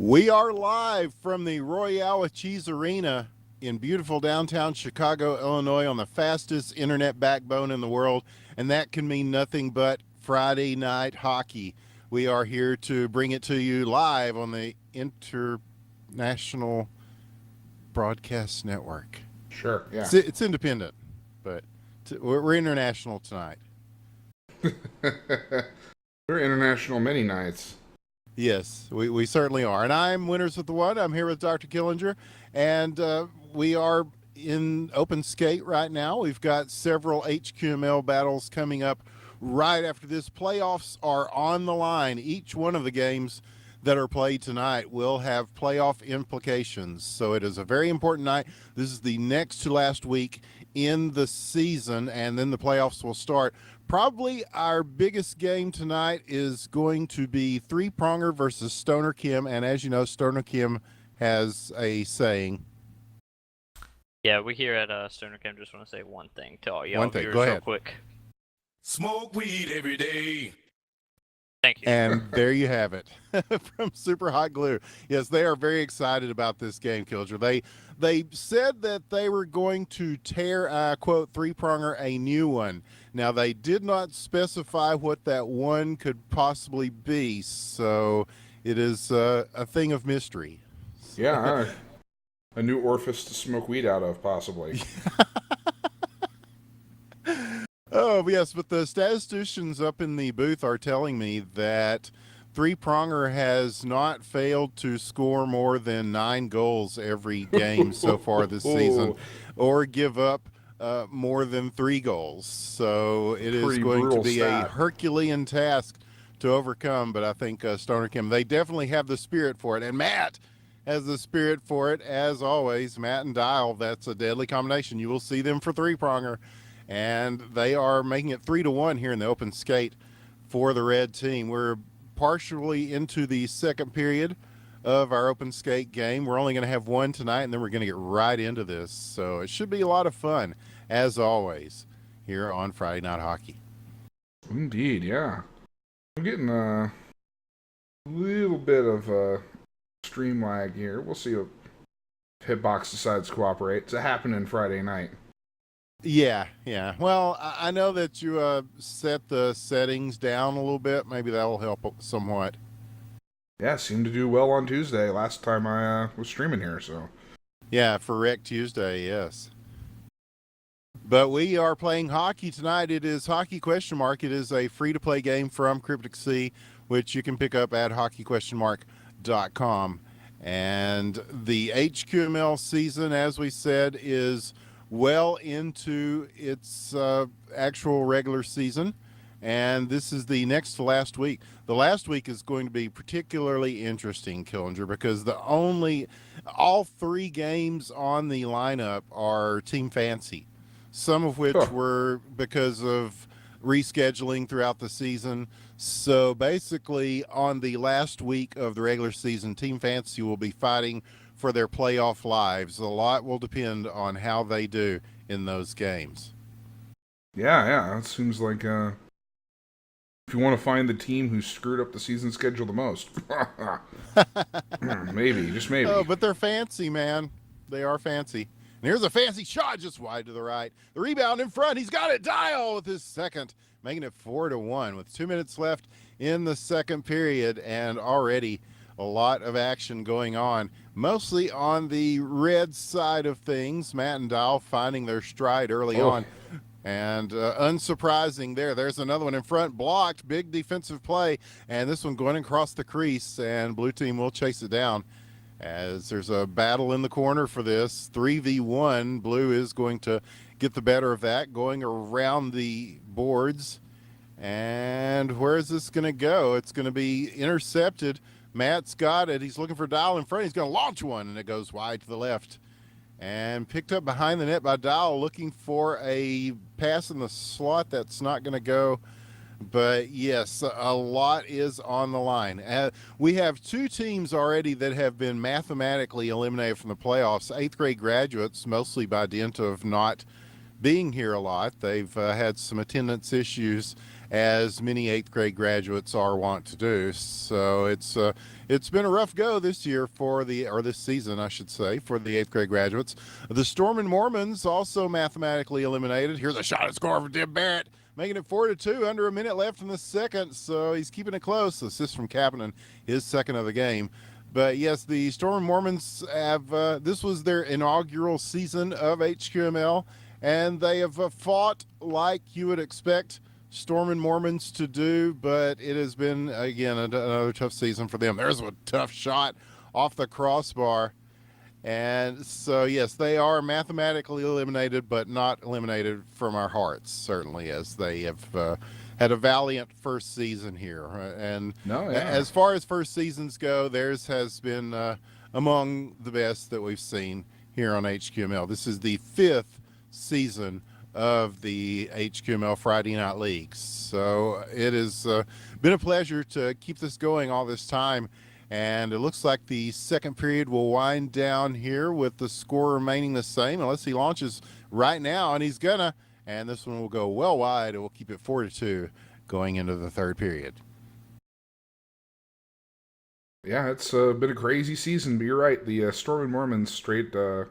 We are live from the Royale with Cheese Arena in beautiful downtown Chicago, Illinois, on the fastest internet backbone in the world, and that can mean nothing but Friday Night Hockey. We are here to bring it to you live on the International Broadcast Network. Sure, yeah. It's independent, but we're international tonight. We're international many nights. Yes, we certainly are. And I'm Winners with the One. I'm here with Dr. Killinger, and we are in open skate right now. We've got several HQML battles coming up right after this. Playoffs are on the line. Each one of the games that are played tonight will have playoff implications. So it is a very important night. This is the next to last week in the season, and then the playoffs will start. Probably our biggest game tonight is going to be Three Pronger versus Stoner Kim. And as you know, Stoner Kim has a saying. Yeah, we here at Stoner Kim just want to say one thing to all y'all One thing. viewers Go real ahead. quick. Smoke weed every day. Thank you. And there you have it from Super Hot Glue. Yes, they are very excited about this game, Kilger. They said that they were going to tear, quote, Three Pronger a new one. Now, they did not specify what that one could possibly be, so it is a thing of mystery. Yeah, a new orifice to smoke weed out of, possibly. Oh, yes, but the statisticians up in the booth are telling me that Three Pronger has not failed to score more than 9 goals every game so far this season, or give up more than 3 goals. So it is going to be a Herculean task to overcome, but I think Stoner Kim, they definitely have the spirit for it. And Matt has the spirit for it, as always. Matt and Dial, that's a deadly combination. You will see them for Three Pronger. And they are making it 3-1 here in the open skate for the red team. We're partially into the second period of our open skate game. We're only going to have one tonight, and then we're going to get right into this. So it should be a lot of fun, as always, here on Friday Night Hockey. Indeed, yeah. I'm getting a little bit of stream lag here. We'll see if Hitbox decides to cooperate. It's happening Friday night. Yeah. Well, I know that you set the settings down a little bit. Maybe that will help somewhat. Yeah, seemed to do well on Tuesday, last time I was streaming here, so. Yeah, for Rec Tuesday, yes. But we are playing hockey tonight. It is Hockey ? It is a free-to-play game from Cryptic Sea, which you can pick up at hockey?.com. And the HQML season, as we said, is well into its actual regular season, and this is the next to last week. The last week is going to be particularly interesting, Killinger, because all 3 games on the lineup are Team Fancy, some of which were because of rescheduling throughout the season. So basically, on the last week of the regular season, Team Fancy will be fighting for their playoff lives. A lot will depend on how they do in those games. Yeah, it seems like if you want to find the team who screwed up the season schedule the most. Maybe, just maybe. Oh, but they're fancy, man. They are fancy. And here's a fancy shot just wide to the right. The rebound in front. He's got it. Dial with his second, making it 4-1 with 2 minutes left in the second period, and already a lot of action going on, mostly on the red side of things. Matt and Dial finding their stride early on. And unsurprising there's another one in front, blocked, big defensive play, and this one going across the crease, and blue team will chase it down as there's a battle in the corner for this. 3v1, blue is going to get the better of that, going around the boards. And where is this going to go? It's going to be intercepted. Matt's got it. He's looking for Dial in front. He's going to launch one, and it goes wide to the left. And picked up behind the net by Dial, looking for a pass in the slot. That's not going to go. But, yes, a lot is on the line. We have 2 teams already that have been mathematically eliminated from the playoffs. 8th grade graduates, mostly by dint of not being here a lot. They've had some attendance issues as many 8th grade graduates are wont to do. So it's been a rough go this year this season, I should say, for the 8th grade graduates. The Storm and Mormons also mathematically eliminated. Here's a shot at score from Tim Barrett, making it 4-2, under a minute left in the second. So he's keeping it close. Assist from Kapanen, his second of the game. But yes, the Storm and Mormons have, this was their inaugural season of HQML, and they have fought like you would expect Storm and Mormons to do, but it has been, again, another tough season for them. There's a tough shot off the crossbar. And so, yes, they are mathematically eliminated, but not eliminated from our hearts, certainly, as they have had a valiant first season here. And as far as first seasons go, theirs has been among the best that we've seen here on HQML. This is the 5th season of the HQML Friday Night League. So it has been a pleasure to keep this going all this time. And it looks like the second period will wind down here with the score remaining the same, unless he launches right now, and he's gonna. And this one will go well wide. It will keep it 4-2 going into the third period. Yeah, it's been a crazy season, but you're right. The Storm and Mormons straight for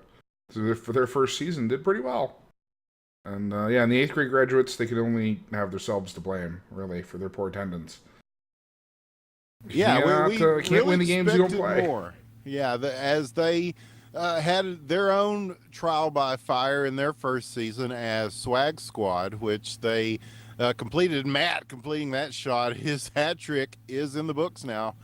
their first season did pretty well. And and the 8th grade graduates, they could only have themselves to blame, really, for their poor attendance. Yeah, we can't really win the games you don't play. More. Yeah, as they had their own trial by fire in their first season as Swag Squad, which they completed. Matt completing that shot, his hat trick is in the books now.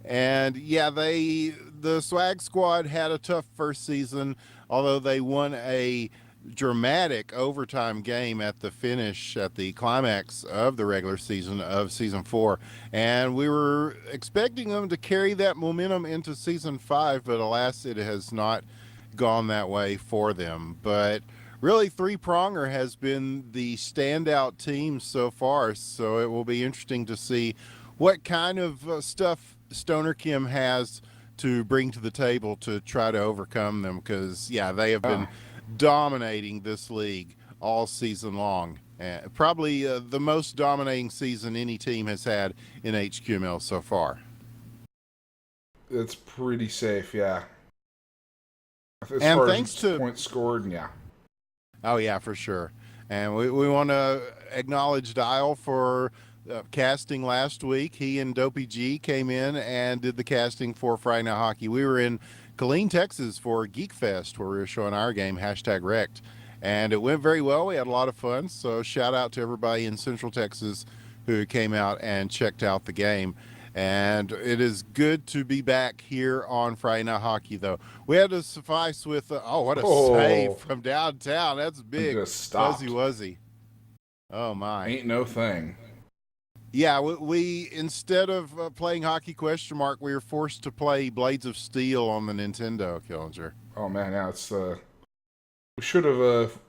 And yeah, the Swag Squad had a tough first season, although they won a dramatic overtime game at the finish, at the climax of the regular season of season 4, and we were expecting them to carry that momentum into season 5, but alas, it has not gone that way for them. But really, Three Pronger has been the standout team so far, so it will be interesting to see what kind of stuff Stoner Kim has to bring to the table to try to overcome them, because yeah, they have been dominating this league all season long. Probably the most dominating season any team has had in HQML so far. It's pretty safe, yeah. As and far thanks as to points scored, yeah. Oh yeah, for sure. And we want to acknowledge Dial for casting last week. He and Dopey G came in and did the casting for Friday Night Hockey. We were in Killeen, Texas for Geek Fest, where we were showing our game, #Wrecked. And it went very well. We had a lot of fun. So shout out to everybody in Central Texas who came out and checked out the game. And it is good to be back here on Friday Night Hockey, though. We had to suffice with, what a save from downtown. That's big. Just stopped. Wuzzy. Oh, my. Ain't no thing. Yeah, we instead of playing Hockey ? We were forced to play Blades of Steel on the Nintendo, Killinger. Oh man, now it's we should have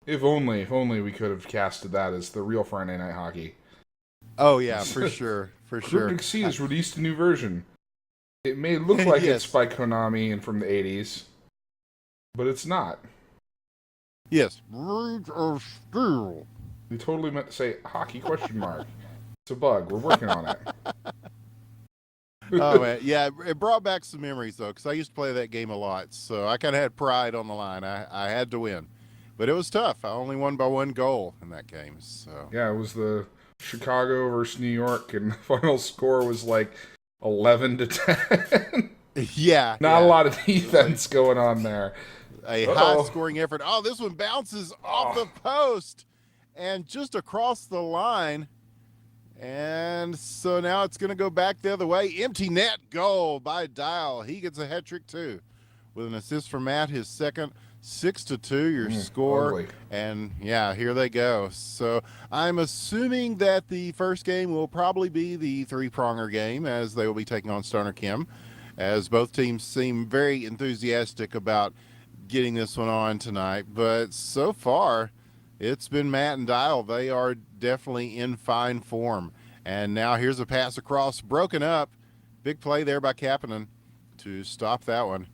if only we could have casted that as the real Friday Night Hockey. Oh yeah, for sure, for sure. Cryptic Sea has released a new version. It may look like yes. it's by Konami and from the 80s, but it's not. Yes, Blades of Steel. We totally meant to say hockey ? It's a bug. We're working on it. Oh man, yeah, it brought back some memories though, because I used to play that game a lot, so I kind of had pride on the line. I had to win, but it was tough. I only won by 1 goal in that game. So yeah, it was the Chicago versus New York, and the final score was like 11-10. Yeah, not a lot of defense going on there. A high-scoring effort. Oh, this one bounces off the post and just across the line. And so now it's going to go back the other way. Empty net goal by Dial. He gets a hat trick too, with an assist from Matt, his second. 6-2 your score. Ugly. And yeah, here they go. So I'm assuming that the first game will probably be the Three Pronger game, as they will be taking on Stoner Kim, as both teams seem very enthusiastic about getting this one on tonight. But so far, it's been Matt and Dial. They are definitely in fine form. And now here's a pass across, broken up. Big play there by Kapanen to stop that one.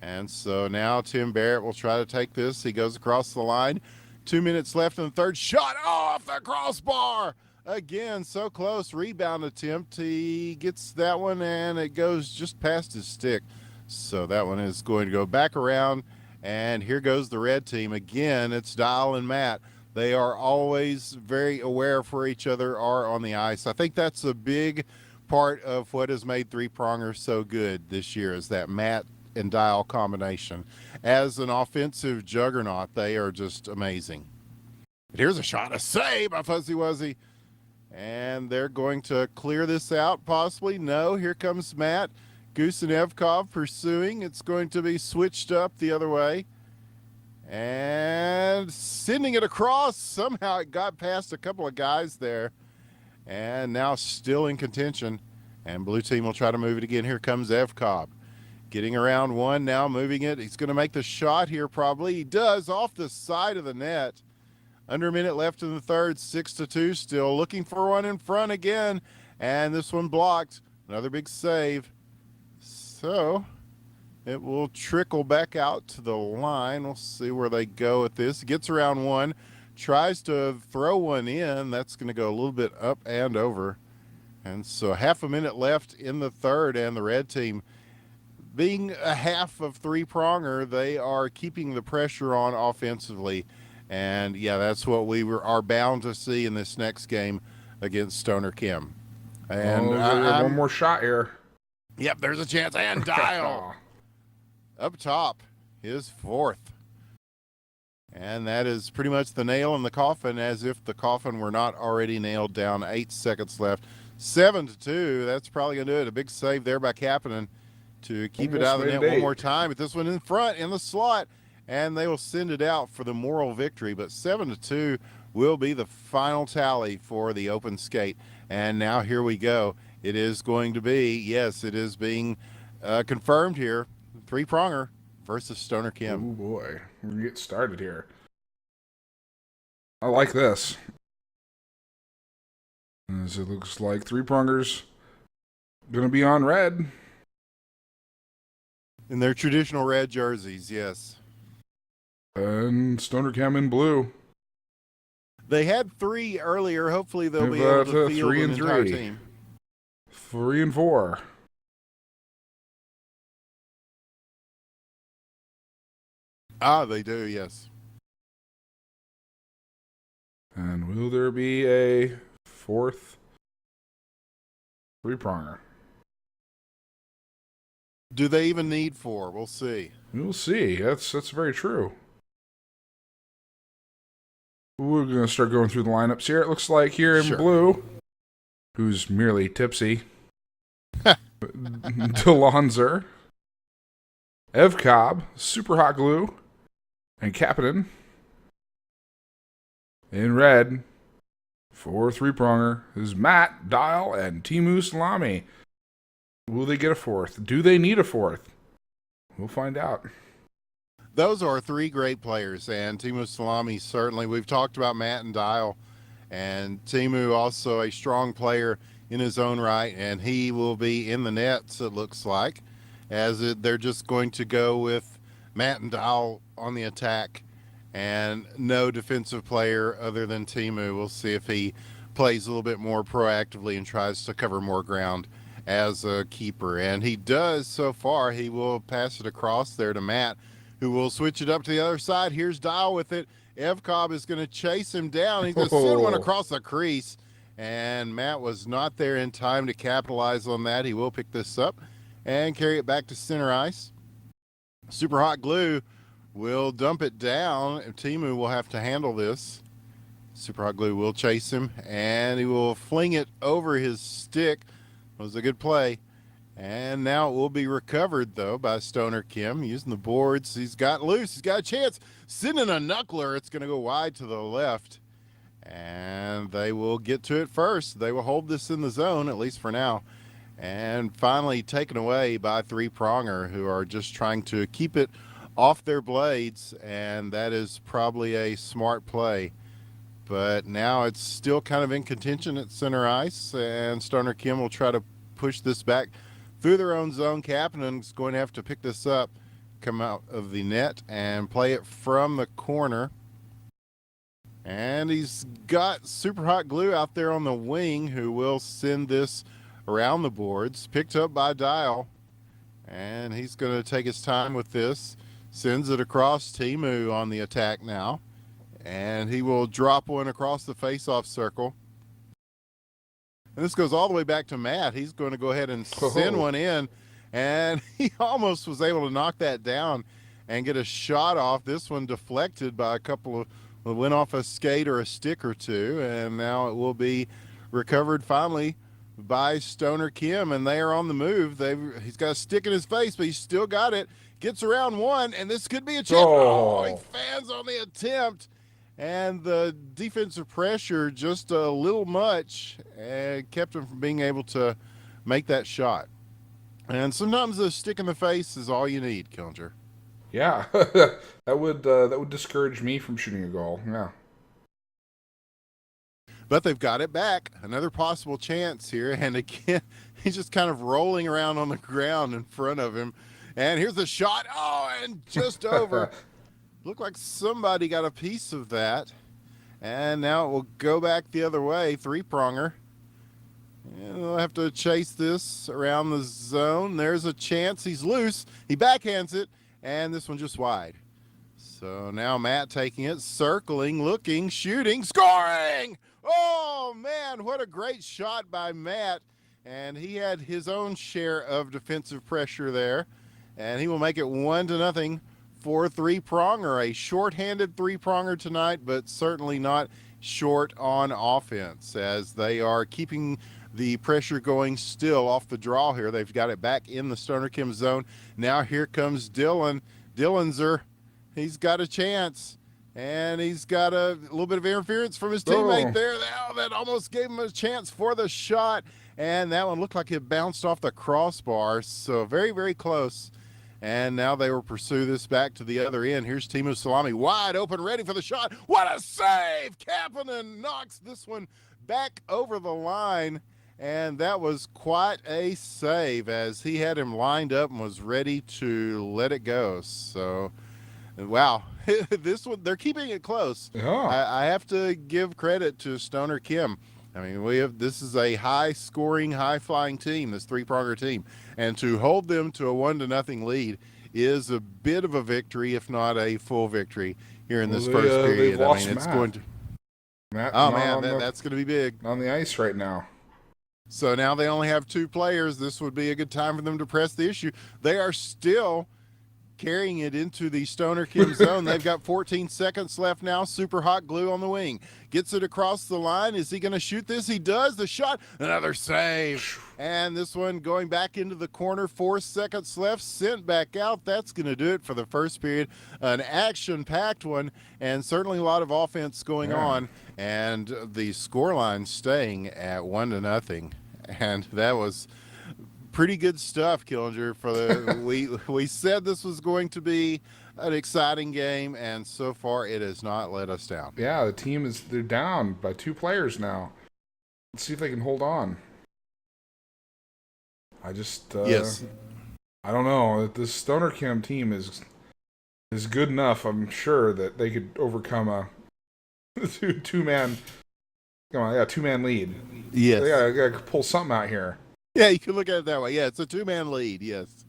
And so now Tim Barrett will try to take this. He goes across the line. 2 minutes left in the third. Shot off the crossbar. Again, so close. Rebound attempt. He gets that one, and it goes just past his stick. So that one is going to go back around, and here goes the red team. Again, it's Dial and Matt. They are always very aware for each other are on the ice. I think that's a big part of what has made three-pronger so good this year is that Matt and Dial combination. As an offensive juggernaut, they are just amazing. But here's a shot, a save by Fuzzy Wuzzy. And they're going to clear this out, possibly. No, here comes Matt. Goose and Evkov pursuing. It's going to be switched up the other way. And sending it across. Somehow it got past a couple of guys there. And now still in contention. And blue team will try to move it again. Here comes Evkov. Getting around one, now moving it. He's going to make the shot here probably. He does off the side of the net. Under a minute left in the third, 6-2 still. Looking for one in front again, and this one blocked. Another big save. So it will trickle back out to the line. We'll see where they go with this. Gets around one, tries to throw one in. That's going to go a little bit up and over. And so half a minute left in the third, and the red team, being a half of three-pronger, they are keeping the pressure on offensively. And, yeah, that's what we are bound to see in this next game against Stoner Kim. And one more shot here. Yep, there's a chance. And Dial up top, his fourth. And that is pretty much the nail in the coffin, as if the coffin were not already nailed down. 8 seconds left. 7-2. That's probably going to do it. A big save there by Kapanen to keep it out of the net one more time. But this one in front in the slot. And they will send it out for the moral victory. But 7-2 will be the final tally for the open skate. And now here we go. It is going to be, yes, it is being confirmed here. Three-pronger versus Stoner Kim. Oh, boy. We're going to get started here. I like this. As it looks like three-prongers going to be on red. In their traditional red jerseys, yes. And Stoner Cam in blue. They had 3 earlier. Hopefully they'll be able to field an entire team. 3 and 4. Ah, they do, yes. And will there be a fourth three-pronger? Do they even need 4? We'll see. We'll see. That's very true. We're going to start going through the lineups here. It looks like here in blue, who's merely tipsy, DeLonzer, Evkov, Super Hot Glue, and Kapanen. In red, for three-pronger, is Matt, Dial, and Timu Salami. Will they get a fourth? Do they need a fourth? We'll find out. Those are 3 great players, and Timu Salami certainly. We've talked about Matt and Dial, and Timu also a strong player in his own right, and he will be in the nets, it looks like, as they're just going to go with Matt and Dial on the attack and no defensive player other than Timu. We'll see if he plays a little bit more proactively and tries to cover more ground as a keeper, and he does so far. He will pass it across there to Matt, who will switch it up to the other side. Here's Dial with it. Evkov is going to chase him down. He's going to send one across the crease, and Matt was not there in time to capitalize on that. He will pick this up and carry it back to center ice. Super Hot Glue will dump it down, and Timu will have to handle this. Super Hot Glue will chase him, and he will fling it over his stick. It was a good play. And now it will be recovered, though, by Stoner Kim using the boards. He's got loose. He's got a chance. Sending a knuckler. It's going to go wide to the left. And they will get to it first. They will hold this in the zone, at least for now. And finally taken away by three-pronger, who are just trying to keep it off their blades. And that is probably a smart play. But now it's still kind of in contention at center ice. And Stoner Kim will try to push this back through their own zone. Kapanen's going to have to pick this up, come out of the net, and play it from the corner. And he's got Super Hot Glue out there on the wing who will send this around the boards. Picked up by Dial. And he's going to take his time with this. Sends it across. Timu on the attack now. And he will drop one across the face-off circle. And this goes all the way back to Matt. He's going to go ahead and send one in. And he almost was able to knock that down and get a shot off. This one deflected by a couple of, went off a skate or a stick or two. And now it will be recovered finally by Stoner Kim. And they are on the move. He's got a stick in his face, but he's still got it. Gets around one, and this could be a chance. Oh, he fans on the attempt. And the defensive pressure just a little much and kept him from being able to make that shot. And sometimes a stick in the face is all you need, Killinger. Yeah, that would discourage me from shooting a goal. Yeah. But they've got it back. Another possible chance here. And again, he's just kind of rolling around on the ground in front of him. And here's the shot. Oh, and just over. Looked like somebody got a piece of that. And now it will go back the other way. Three-pronger. And we'll have to chase this around the zone. There's a chance. He's loose. He backhands it. And this one just wide. So now Matt taking it, circling, looking, shooting, scoring! Oh, man, what a great shot by Matt. And he had his own share of defensive pressure there. And he will make it 1-0 for three-pronger. A short-handed three-pronger tonight, but certainly not short on offense as they are keeping the pressure going still off the draw here. They've got it back in the Stoner Kim zone. Now here comes Dylan. Dillenzer, he's got a chance. And he's got a little bit of interference from his teammate there. That almost gave him a chance for the shot. And that one looked like it bounced off the crossbar. So very, very close. And now they will pursue this back to the other end. Here's Timu Salami wide open, ready for the shot. What a save! Kapanen knocks this one back over the line. And that was quite a save as he had him lined up and was ready to let it go. So, wow. This one, they're keeping it close. Yeah. I have to give credit to Stoner Kim. I mean, this is a high-scoring, high-flying team, this three-pronger team. And to hold them to a 1-0 lead is a bit of a victory, if not a full victory, here in this first period. I mean, it's going to... Matt, oh, man, that's going to be big. On the ice right now. So now they only have two players. This would be a good time for them to press the issue. They are still carrying it into the Stoner Kim zone. They've got 14 seconds left now. Super Hot Glue on the wing. Gets it across the line. Is he going to shoot this? He does. The shot. Another save. And this one going back into the corner. 4 seconds left. Sent back out. That's going to do it for the first period. An action-packed one, and certainly a lot of offense going on. And the scoreline staying at 1-0. And that was pretty good stuff, Killinger. For the we said this was going to be an exciting game, and so far it has not let us down. Yeah, the team they're down by 2 players now. Let's see if they can hold on. I just yes. I don't know. This Stoner Kim team is good enough. I'm sure that they could overcome a two-man. Come on, 2-man lead. Yes. They gotta pull something out here. Yeah, you can look at it that way. Yeah, it's a 2-man lead. Yes,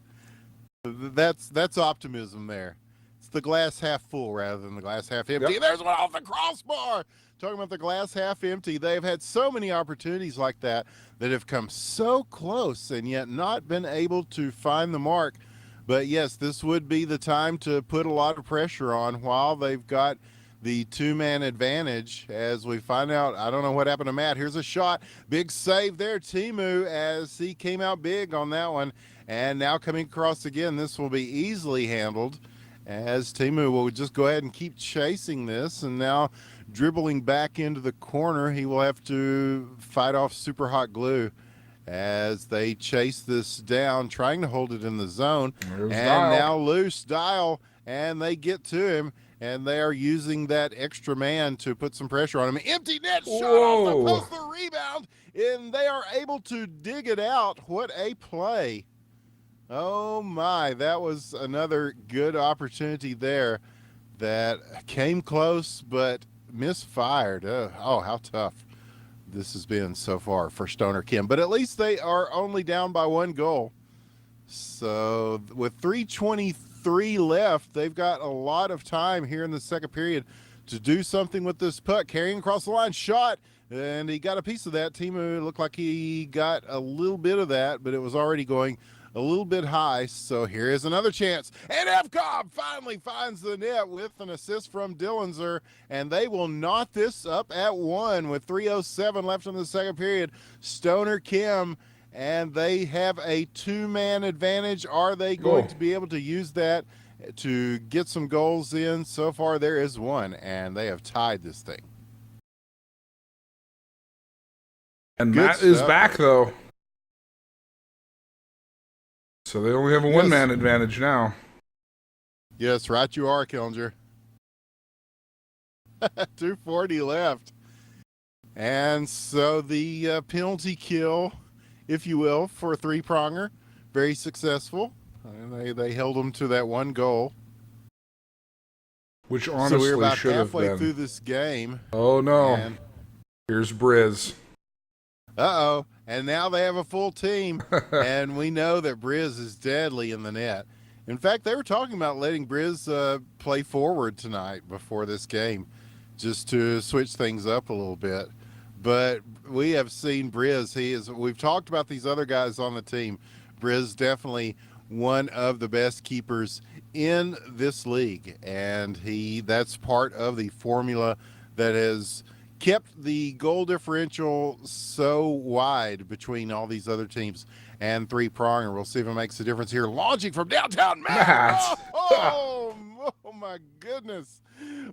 that's optimism there. It's the glass half full rather than the glass half empty. Yep. There's one off the crossbar. Talking about the glass half empty, they've had so many opportunities like that have come so close and yet not been able to find the mark. But yes, this would be the time to put a lot of pressure on while they've got the 2-man advantage as we find out. I don't know what happened to Matt. Here's a shot. Big save there, Timu, as he came out big on that one. And now coming across again, this will be easily handled as Timu will just go ahead and keep chasing this. And now dribbling back into the corner, he will have to fight off Super Hot Glue as they chase this down, trying to hold it in the zone. There's and Dial. Now loose Dial, and they get to him. And they are using that extra man to put some pressure on him. Empty net shot off the post, the rebound, and they are able to dig it out. What a play. Oh, my. That was another good opportunity there that came close, but misfired. Oh, how tough this has been so far for Stoner Kim. But at least they are only down by 1 goal. So with 3:23 left, they've got a lot of time here in the second period to do something with this puck. Carrying across the line, shot, and he got a piece of that. Timu looked like he got a little bit of that, but it was already going a little bit high. So here is another chance. And Evkov finally finds the net with an assist from Dillenzer, and they will knot this up at 1 with 3:07 left in the second period. Stoner Kim, and they have a 2-man advantage. Are they going to be able to use that to get some goals in? So far, there is one, and they have tied this thing. And Good Matt is stuff. back, though. So they only have a one-man advantage now. Yes, right you are, Killinger. 2:40 left. And so the penalty kill, if you will, for a 3-pronger, very successful. And they held them to that 1 goal. Which honestly so we're about should have halfway been. through this game. Oh, no. And Here's Briz. uh-oh. And now they have a full team. And we know that Briz is deadly in the net. In fact, they were talking about letting Briz play forward tonight before this game, just to switch things up a little bit. But we have seen Briz. We've talked about these other guys on the team. Briz definitely one of the best keepers in this league. And that's part of the formula that has kept the goal differential so wide between all these other teams and 3-pronger. We'll see if it makes a difference here. Launching from downtown Matt. Oh, my goodness.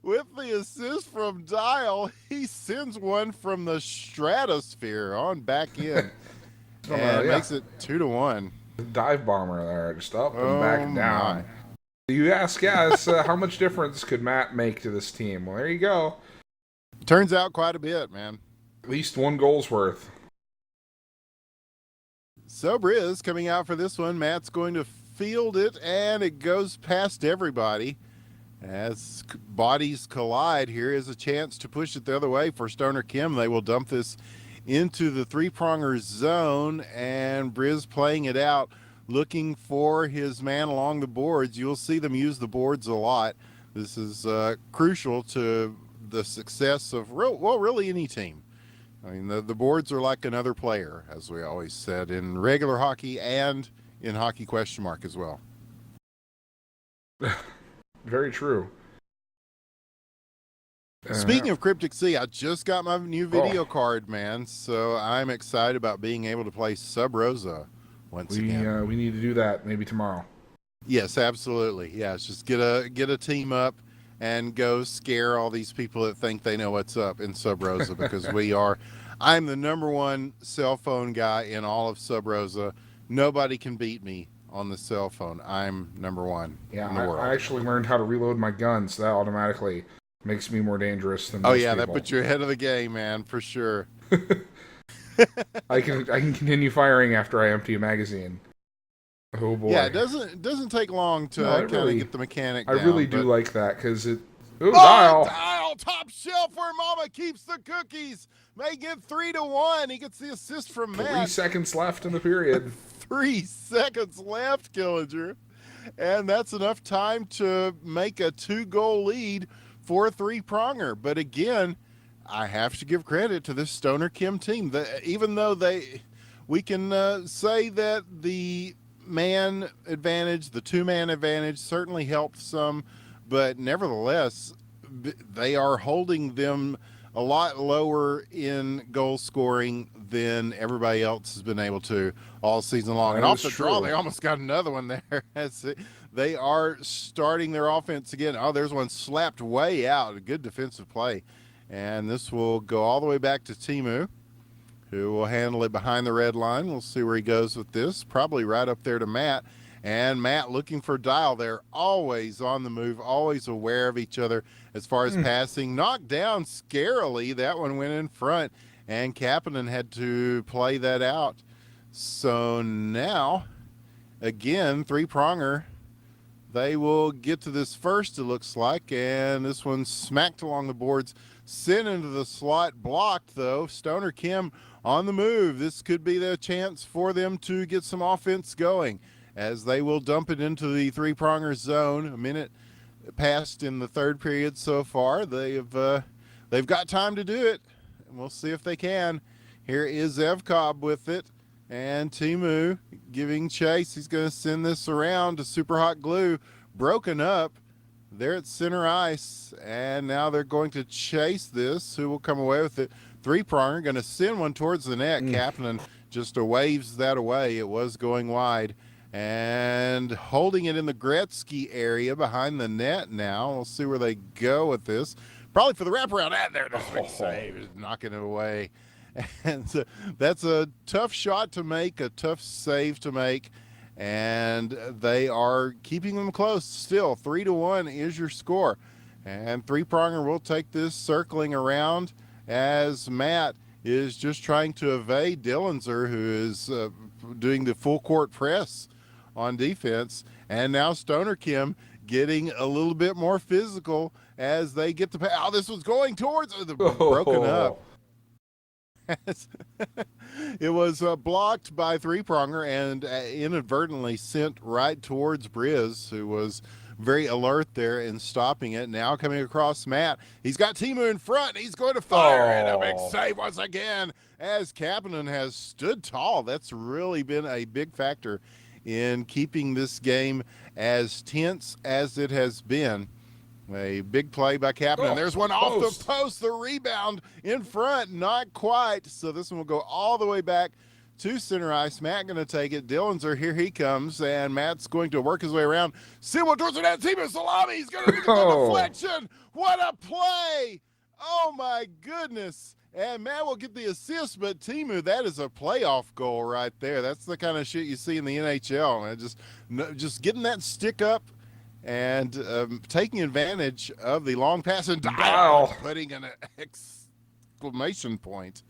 With the assist from Dial, he sends one from the stratosphere on back in. And makes it 2-1. Dive bomber there, just up and back and down. My. You ask, how much difference could Matt make to this team? Well, there you go. Turns out quite a bit, man. At least 1 goal's worth. So Briz coming out for this one. Matt's going to field it, and it goes past everybody. As bodies collide, here is a chance to push it the other way for Stoner Kim. They will dump this into the 3-pronger zone, and Briz playing it out, looking for his man along the boards. You'll see them use the boards a lot. This is crucial to the success of really any team. I mean, the boards are like another player, as we always said, in regular hockey and in hockey ? As well. Very true. Speaking of Cryptic Sea, I just got my new video card, man, so I'm excited about being able to play Sub Rosa once again. We need to do that maybe tomorrow. Yes, absolutely. Yeah, it's just get a team up and go scare all these people that think they know what's up in Sub Rosa, because I'm the #1 cell phone guy in all of Sub Rosa. Nobody can beat me on the cell phone. I'm #1 in the world. I actually learned how to reload my gun, so that automatically makes me more dangerous than most people. That puts you ahead of the game, man, for sure. I can continue firing after I empty a magazine. Oh boy. Yeah, it doesn't take long to kind of get the mechanic down. I really do like that, because it... Dial top shelf where Mama keeps the cookies. Make it 3-1. He gets the assist from Matt. 3 seconds left in the period. 3 seconds left, Killinger. And that's enough time to make a 2-goal lead for a 3-pronger. But again, I have to give credit to this Stoner Kim team. Even though we can say that the man advantage, the 2-man advantage certainly helped some, but nevertheless, they are holding them a lot lower in goal scoring than everybody else has been able to all season long. And off the draw, they almost got another one there. They are starting their offense again. Oh, there's one slapped way out. A good defensive play. And this will go all the way back to Timu, who will handle it behind the red line. We'll see where he goes with this. Probably right up there to Matt. And Matt looking for Dial. They're always on the move, always aware of each other as far as passing. Knocked down scarily. That one went in front, and Kapanen had to play that out. So now, again, 3-pronger. They will get to this first, it looks like, and this one smacked along the boards. sent into the slot, blocked though. Stoner Kim on the move. This could be the chance for them to get some offense going, as they will dump it into the three-pronger zone. A minute passed in the third period so far. They've got time to do it, and we'll see if they can. Here is Evcobb with it, and Timu giving chase. He's going to send this around to Super Hot Glue. Broken up. They're at center ice, and now they're going to chase this. Who will come away with it? Three-pronger going to send one towards the net. Kapanen just waves that away. It was going wide. And holding it in the Gretzky area behind the net now. We'll see where they go with this. Probably for the wraparound. And there's a big save. Knocking it away. And so that's a tough shot to make, a tough save to make. And they are keeping them close still. 3-1 is your score. And three-pronger will take this circling around as Matt is just trying to evade Dillenser, who is doing the full court press on defense. And now Stoner Kim getting a little bit more physical as they get the pass. Oh, this was going towards broken up. It was blocked by three-pronger and inadvertently sent right towards Briz, who was very alert there in stopping it. Now coming across Matt. He's got Timu in front. He's going to fire, and a big save once again as Kapanen has stood tall. That's really been a big factor in keeping this game as tense as it has been. A big play by Kapanen. There's one off the post. The rebound in front, not quite. So this one will go all the way back to center ice. Matt going to take it. Dillenser, here he comes, and Matt's going to work his way around. Simo towards the net. Timu Salami. He's going to get the deflection. What a play! Oh my goodness! And Matt will get the assist, but Timu, that is a playoff goal right there. That's the kind of shit you see in the NHL. And just getting that stick up and taking advantage of the long pass and Dial, putting an exclamation point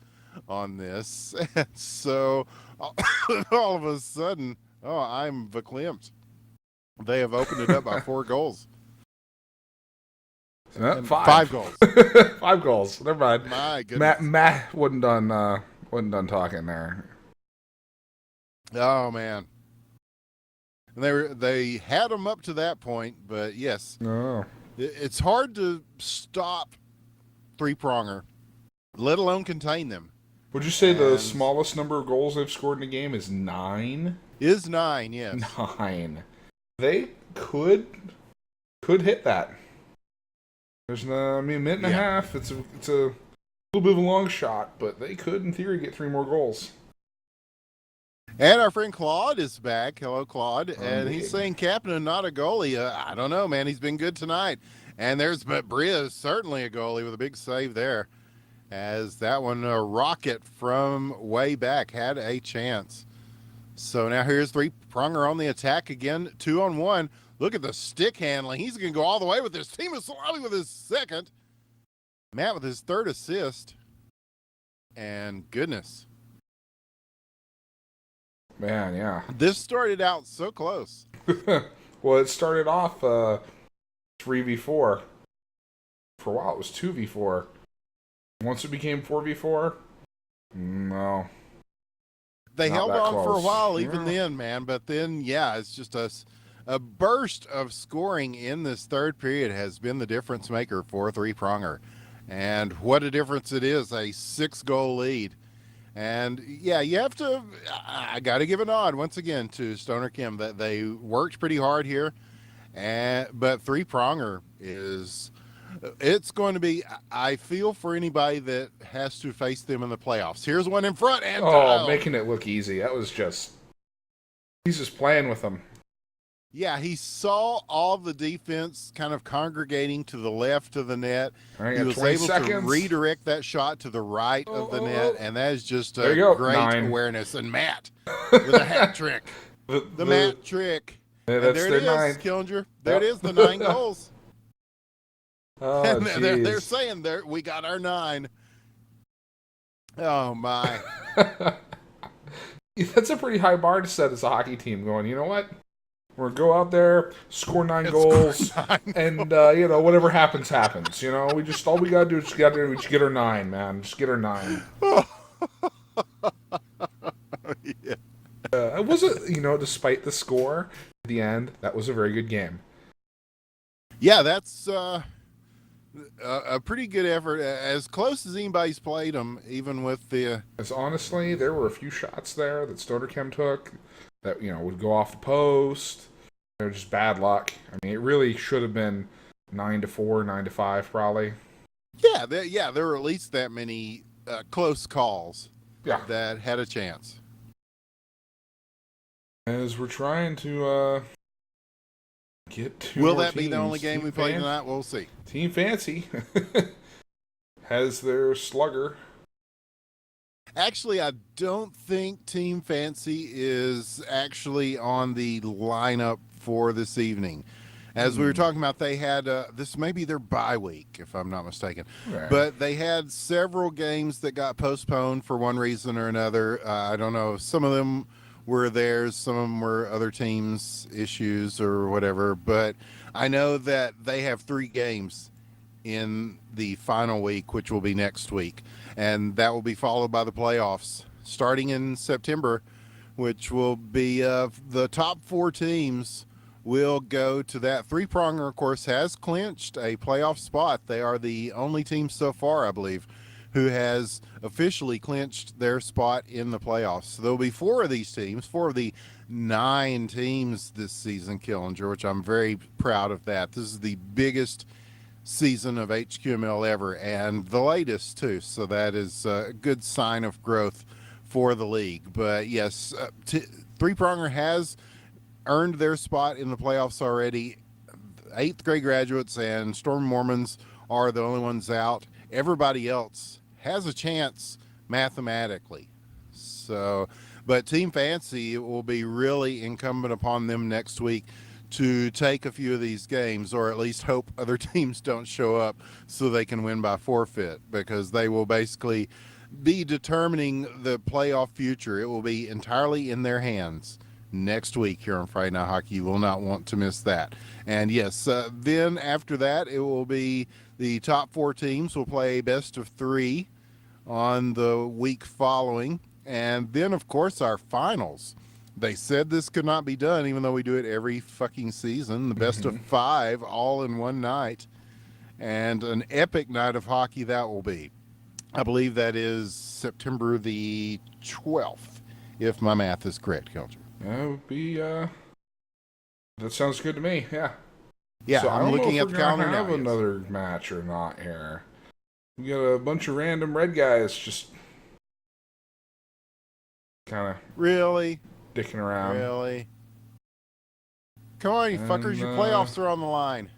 on this. And so all of a sudden, I'm verklempt. They have opened it up by 4 goals. Five goals. 5 goals. Never mind. My goodness. Matt wasn't done talking there. Oh man. And they had them up to that point, but yes, it's hard to stop three-pronger, let alone contain them. Would you say the smallest number of goals they've scored in a game is 9? Is 9, yes. 9. They could hit that. There's a minute and a half. It's a little bit of a long shot, but they could, in theory, get 3 more goals. And our friend Claude is back. Hello, Claude. And he's saying Kapanen, not a goalie. I don't know, man. He's been good tonight. And but Briz, certainly a goalie with a big save there. As that one, a rocket from way back, had a chance. So now here's three-pronger on the attack again. 2-on-1. Look at the stick handling. He's going to go all the way with this. Team of Salami with his second. Matt with his third assist. And goodness. Man, yeah. This started out so close. Well, it started off 3v4. For a while, it was 2v4. Once it became 4v4, no. They held on for a while even then, man. But then, it's just a burst of scoring in this third period has been the difference maker for three-pronger. And what a difference it is, a 6-goal lead. And you have to, I got to give a nod once again to Stoner Kim that they worked pretty hard here. But three-pronger it's going to be, I feel for anybody that has to face them in the playoffs. Here's one in front and making it look easy. That was he's just playing with them. Yeah, he saw all the defense kind of congregating to the left of the net. Right, he was able to redirect that shot to the right of the net, and that is just a great awareness. And Matt with a hat trick. The Matt trick. Yeah, and there it is, 9. Killinger. There it is, the 9 goals. Oh, they're saying we got our 9. Oh, my. That's a pretty high bar to set as a hockey team going, you know what? We're gonna go out there, score 9 goals, and whatever happens, happens. We just all we gotta do is just get our 9, man. Just get our 9. Yeah. It wasn't, despite the score at the end, that was a very good game. Yeah, that's a pretty good effort. As close as anybody's played them, even with the. As honestly, there were a few shots there that Stoner Chem took that would go off the post. They're just bad luck. I mean, it really should have been 9-4, 9-5, probably. Yeah, there were at least that many close calls. Yeah. That had a chance. As we're trying to get to. Will that be the only game we play tonight? We'll see. Team Fancy has their slugger. Actually, I don't think Team Fancy is actually on the lineup for this evening. As we were talking about, they had this may be their bye week, if I'm not mistaken. Okay. But they had several games that got postponed for one reason or another. I don't know. Some of them were theirs, some of them were other teams' issues or whatever. But I know that they have 3 games in the final week, which will be next week. And that will be followed by the playoffs starting in September, which will be the top 4 teams will go to that. Three-Pronger, of course, has clinched a playoff spot. They are the only team so far, I believe, who has officially clinched their spot in the playoffs. So there'll be 4 of these teams, 4 of the 9 teams this season, Killinger, which I'm very proud of that. This is the biggest season of HQML ever, and the latest too. So that is a good sign of growth for the league. But yes, Three-Pronger has earned their spot in the playoffs already. 8th grade graduates and Storm Mormons are the only ones out. Everybody else has a chance mathematically. So, but Team Fancy, it will be really incumbent upon them next week to take a few of these games, or at least hope other teams don't show up so they can win by forfeit, because they will basically be determining the playoff future. It will be entirely in their hands next week here on Friday Night Hockey. You will not want to miss that. And yes, then after that, it will be the top 4 teams will play best of 3 on the week following. And then, of course, our finals. They said this could not be done, even though we do it every fucking season. The best of 5 all in one night. And an epic night of hockey that will be. I believe that is September the 12th, if my math is correct, Kelcher. That would be, that sounds good to me, yeah. Yeah, so I'm looking at the calendar now. Have another match or not here. We got a bunch of random red guys just kind of really dicking around. Really? Come on, you fuckers! Your playoffs are on the line.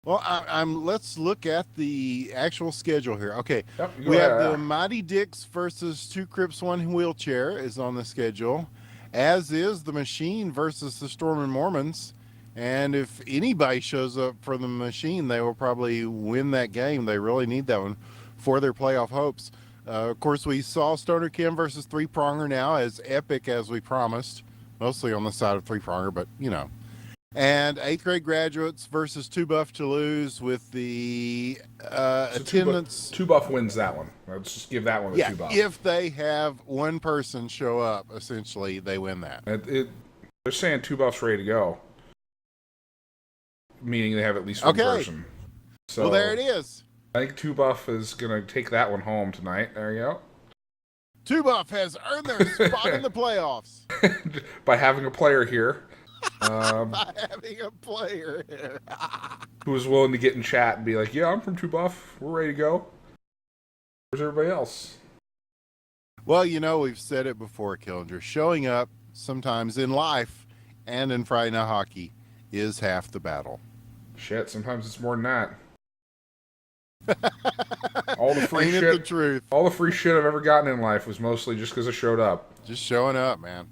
Well, let's look at the actual schedule here. Okay, we have the Mighty Dicks versus Two Crips, One Wheelchair is on the schedule, as is the Machine versus the Storm and Mormons. And if anybody shows up for the Machine, they will probably win that game. They really need that one for their playoff hopes. Of course, we saw Stoner Chem versus Three-Pronger now, as epic as we promised, mostly on the side of Three-Pronger, but you know. And 8th grade graduates versus Two Buff Toulouse with the attendance. Two Buff wins that one. Let's just give that one to Two Buff. If they have one person show up, essentially, they win that. They're saying Two Buff's ready to go. Meaning they have at least one person. So, well, there it is. I think Two Buff is going to take that one home tonight. There you go. Two Buff has earned their spot in the playoffs. By having a player here. By having a player here. Who was willing to get in chat and be like, yeah, I'm from Two Buff. We're ready to go. Where's everybody else? Well, you know, we've said it before, Killinger. Showing up sometimes in life and in Friday Night Hockey is half the battle. Shit, sometimes it's more than that. All the free Ain't shit. It the truth? All the free shit I've ever gotten in life was mostly just because I showed up. Just showing up, man.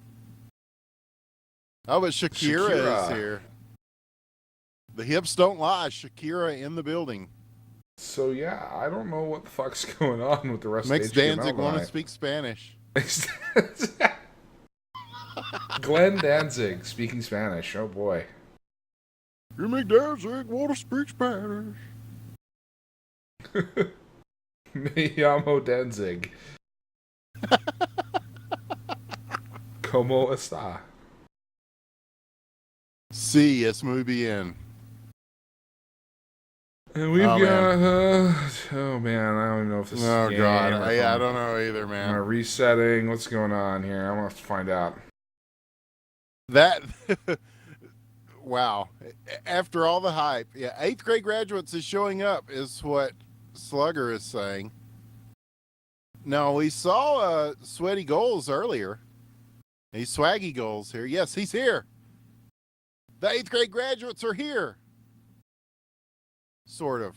Oh, but Shakira is here. The hips don't lie. Shakira in the building. So yeah, I don't know what the fuck's going on with the rest Makes of the HQML Danzig want to speak Spanish. Glenn Danzig speaking Spanish. Oh boy. You make Danzig want to speak Spanish. Me llamo Danzig. ¿Cómo está? Sí, es muy bien. And we've Oh, got, oh man, I don't even know if this is Oh, a game God. or I don't know either, Am I man. resetting? What's going on here? I'm going to have to find out. That, wow. After all the hype, yeah, 8th grade graduates is showing up, is what Slugger is saying. No, we saw Sweaty Goals earlier. He's Swaggy Goals here. Yes, he's here. The 8th grade graduates are here. Sort of.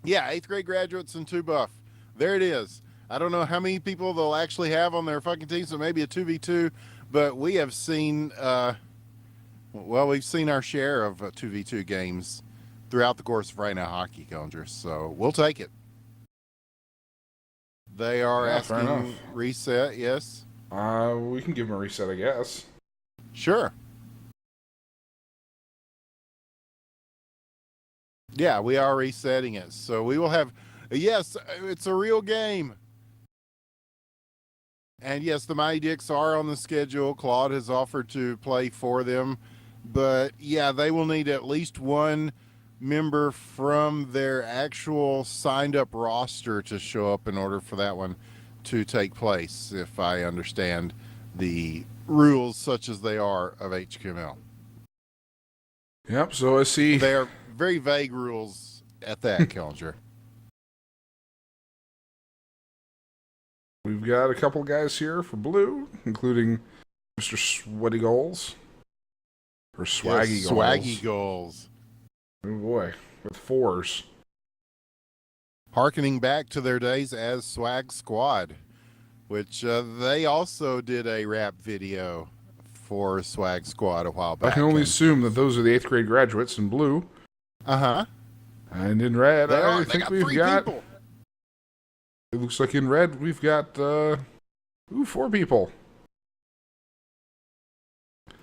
Yeah, 8th grade graduates and 2 buff. There it is. I don't know how many people they'll actually have on their fucking team, so maybe a 2v2, but we have seen, we've seen our share of 2v2 games throughout the course of Friday Nite Hockey, Conjure, so we'll take it. They are Yeah, fair enough. asking reset, yes? We can give him a reset, I guess. Sure. Yeah, we are resetting it. So we will have, yes, it's a real game. And yes, the Mighty Dicks are on the schedule. Claude has offered to play for them. But yeah, they will need at least one member from their actual signed up roster to show up in order for that one to take place, if I understand the rules such as they are of HQML. Yep, so I see. They are very vague rules at that, Kellinger. We've got a couple guys here for blue, including Mr. Sweaty Goals. Or Swaggy Yes, Goals. Swaggy Goals. Oh boy, with 4s. Harkening back to their days as Swag Squad, which they also did a rap video for Swag Squad a while back. I can only assume that those are the 8th grade graduates in blue. Uh-huh. And in red, They I are. think They we've three got... people. It looks like in red we've got 4 people.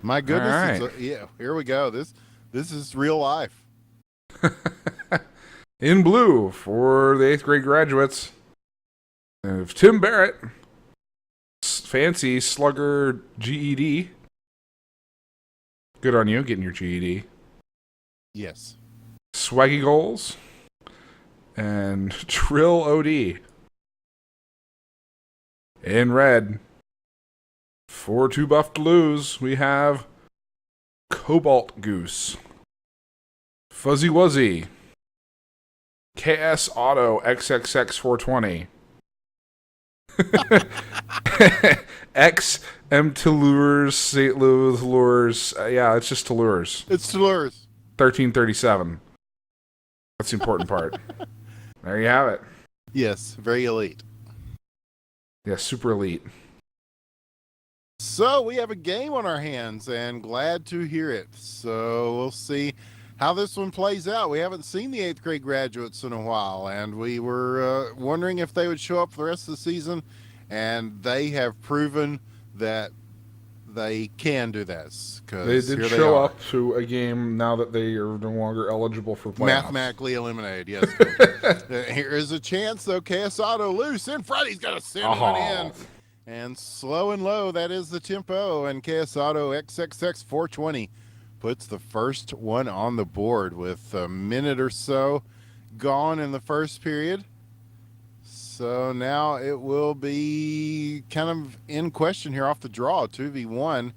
My goodness. All right. Yeah, here we go. This is real life. In blue for the 8th grade graduates of Tim Barrett, fancy slugger GED. Good on you, getting your GED. Yes. Swaggy Goals and Trill OD. In red, for 2 buff to lose, we have Cobalt Goose, Fuzzy Wuzzy, KS Auto XXX 420, X M Touleurs, St. Louis Lures. Yeah, it's just Touleurs. It's Toulouse. 1337. That's the important part. There you have it. Yes, very elite. Yeah, super elite. So we have a game on our hands, and glad to hear it. So we'll see how this one plays out. We haven't seen the 8th grade graduates in a while, and we were wondering if they would show up for the rest of the season, and they have proven that they can do this. They did show up to a game now that they are no longer eligible for playoffs. Mathematically eliminated, yes. Here is a chance, though. KS Auto loose, and Freddy's got to send one in. And slow and low, that is the tempo. And KS Auto XXX 420 puts the first one on the board with a minute or so gone in the first period. So now it will be kind of in question here off the draw, 2v1.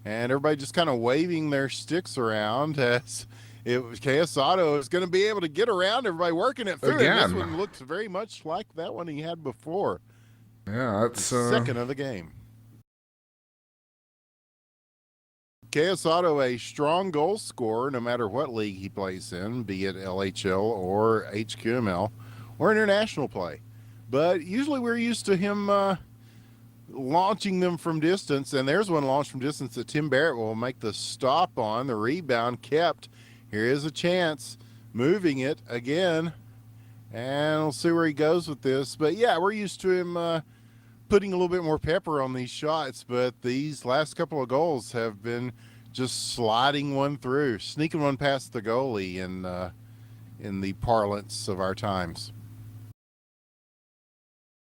And everybody just kind of waving their sticks around as KS Auto is going to be able to get around everybody working it through. Again. And this one looks very much like that one he had before. Yeah, that's Second of the game. KS Auto, a strong goal scorer, no matter what league he plays in, be it LHL or HQML or international play. But usually we're used to him launching them from distance, and there's one launched from distance that Tim Barrett will make the stop on. The rebound kept. Here is a chance. Moving it again. And we'll see where he goes with this. But yeah, we're used to him putting a little bit more pepper on these shots, but these last couple of goals have been just sliding one through, sneaking one past the goalie in the parlance of our times.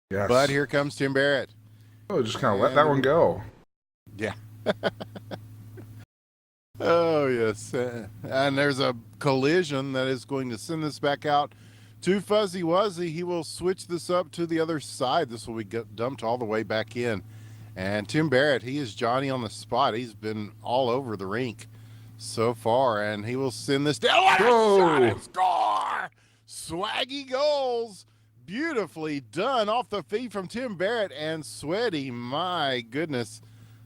Yes. But here comes Tim Barrett. Oh, just kind of let that one go. Yeah. Oh, yes. And there's a collision that is going to send this back out to Fuzzy Wuzzy. He will switch this up to the other side. This will be dumped all the way back in. And Tim Barrett, he is Johnny on the spot. He's been all over the rink so far, and he will send this down. What a shot and score! Swaggy goals. Beautifully done off the feed from Tim Barrett, and Sweaty, my goodness,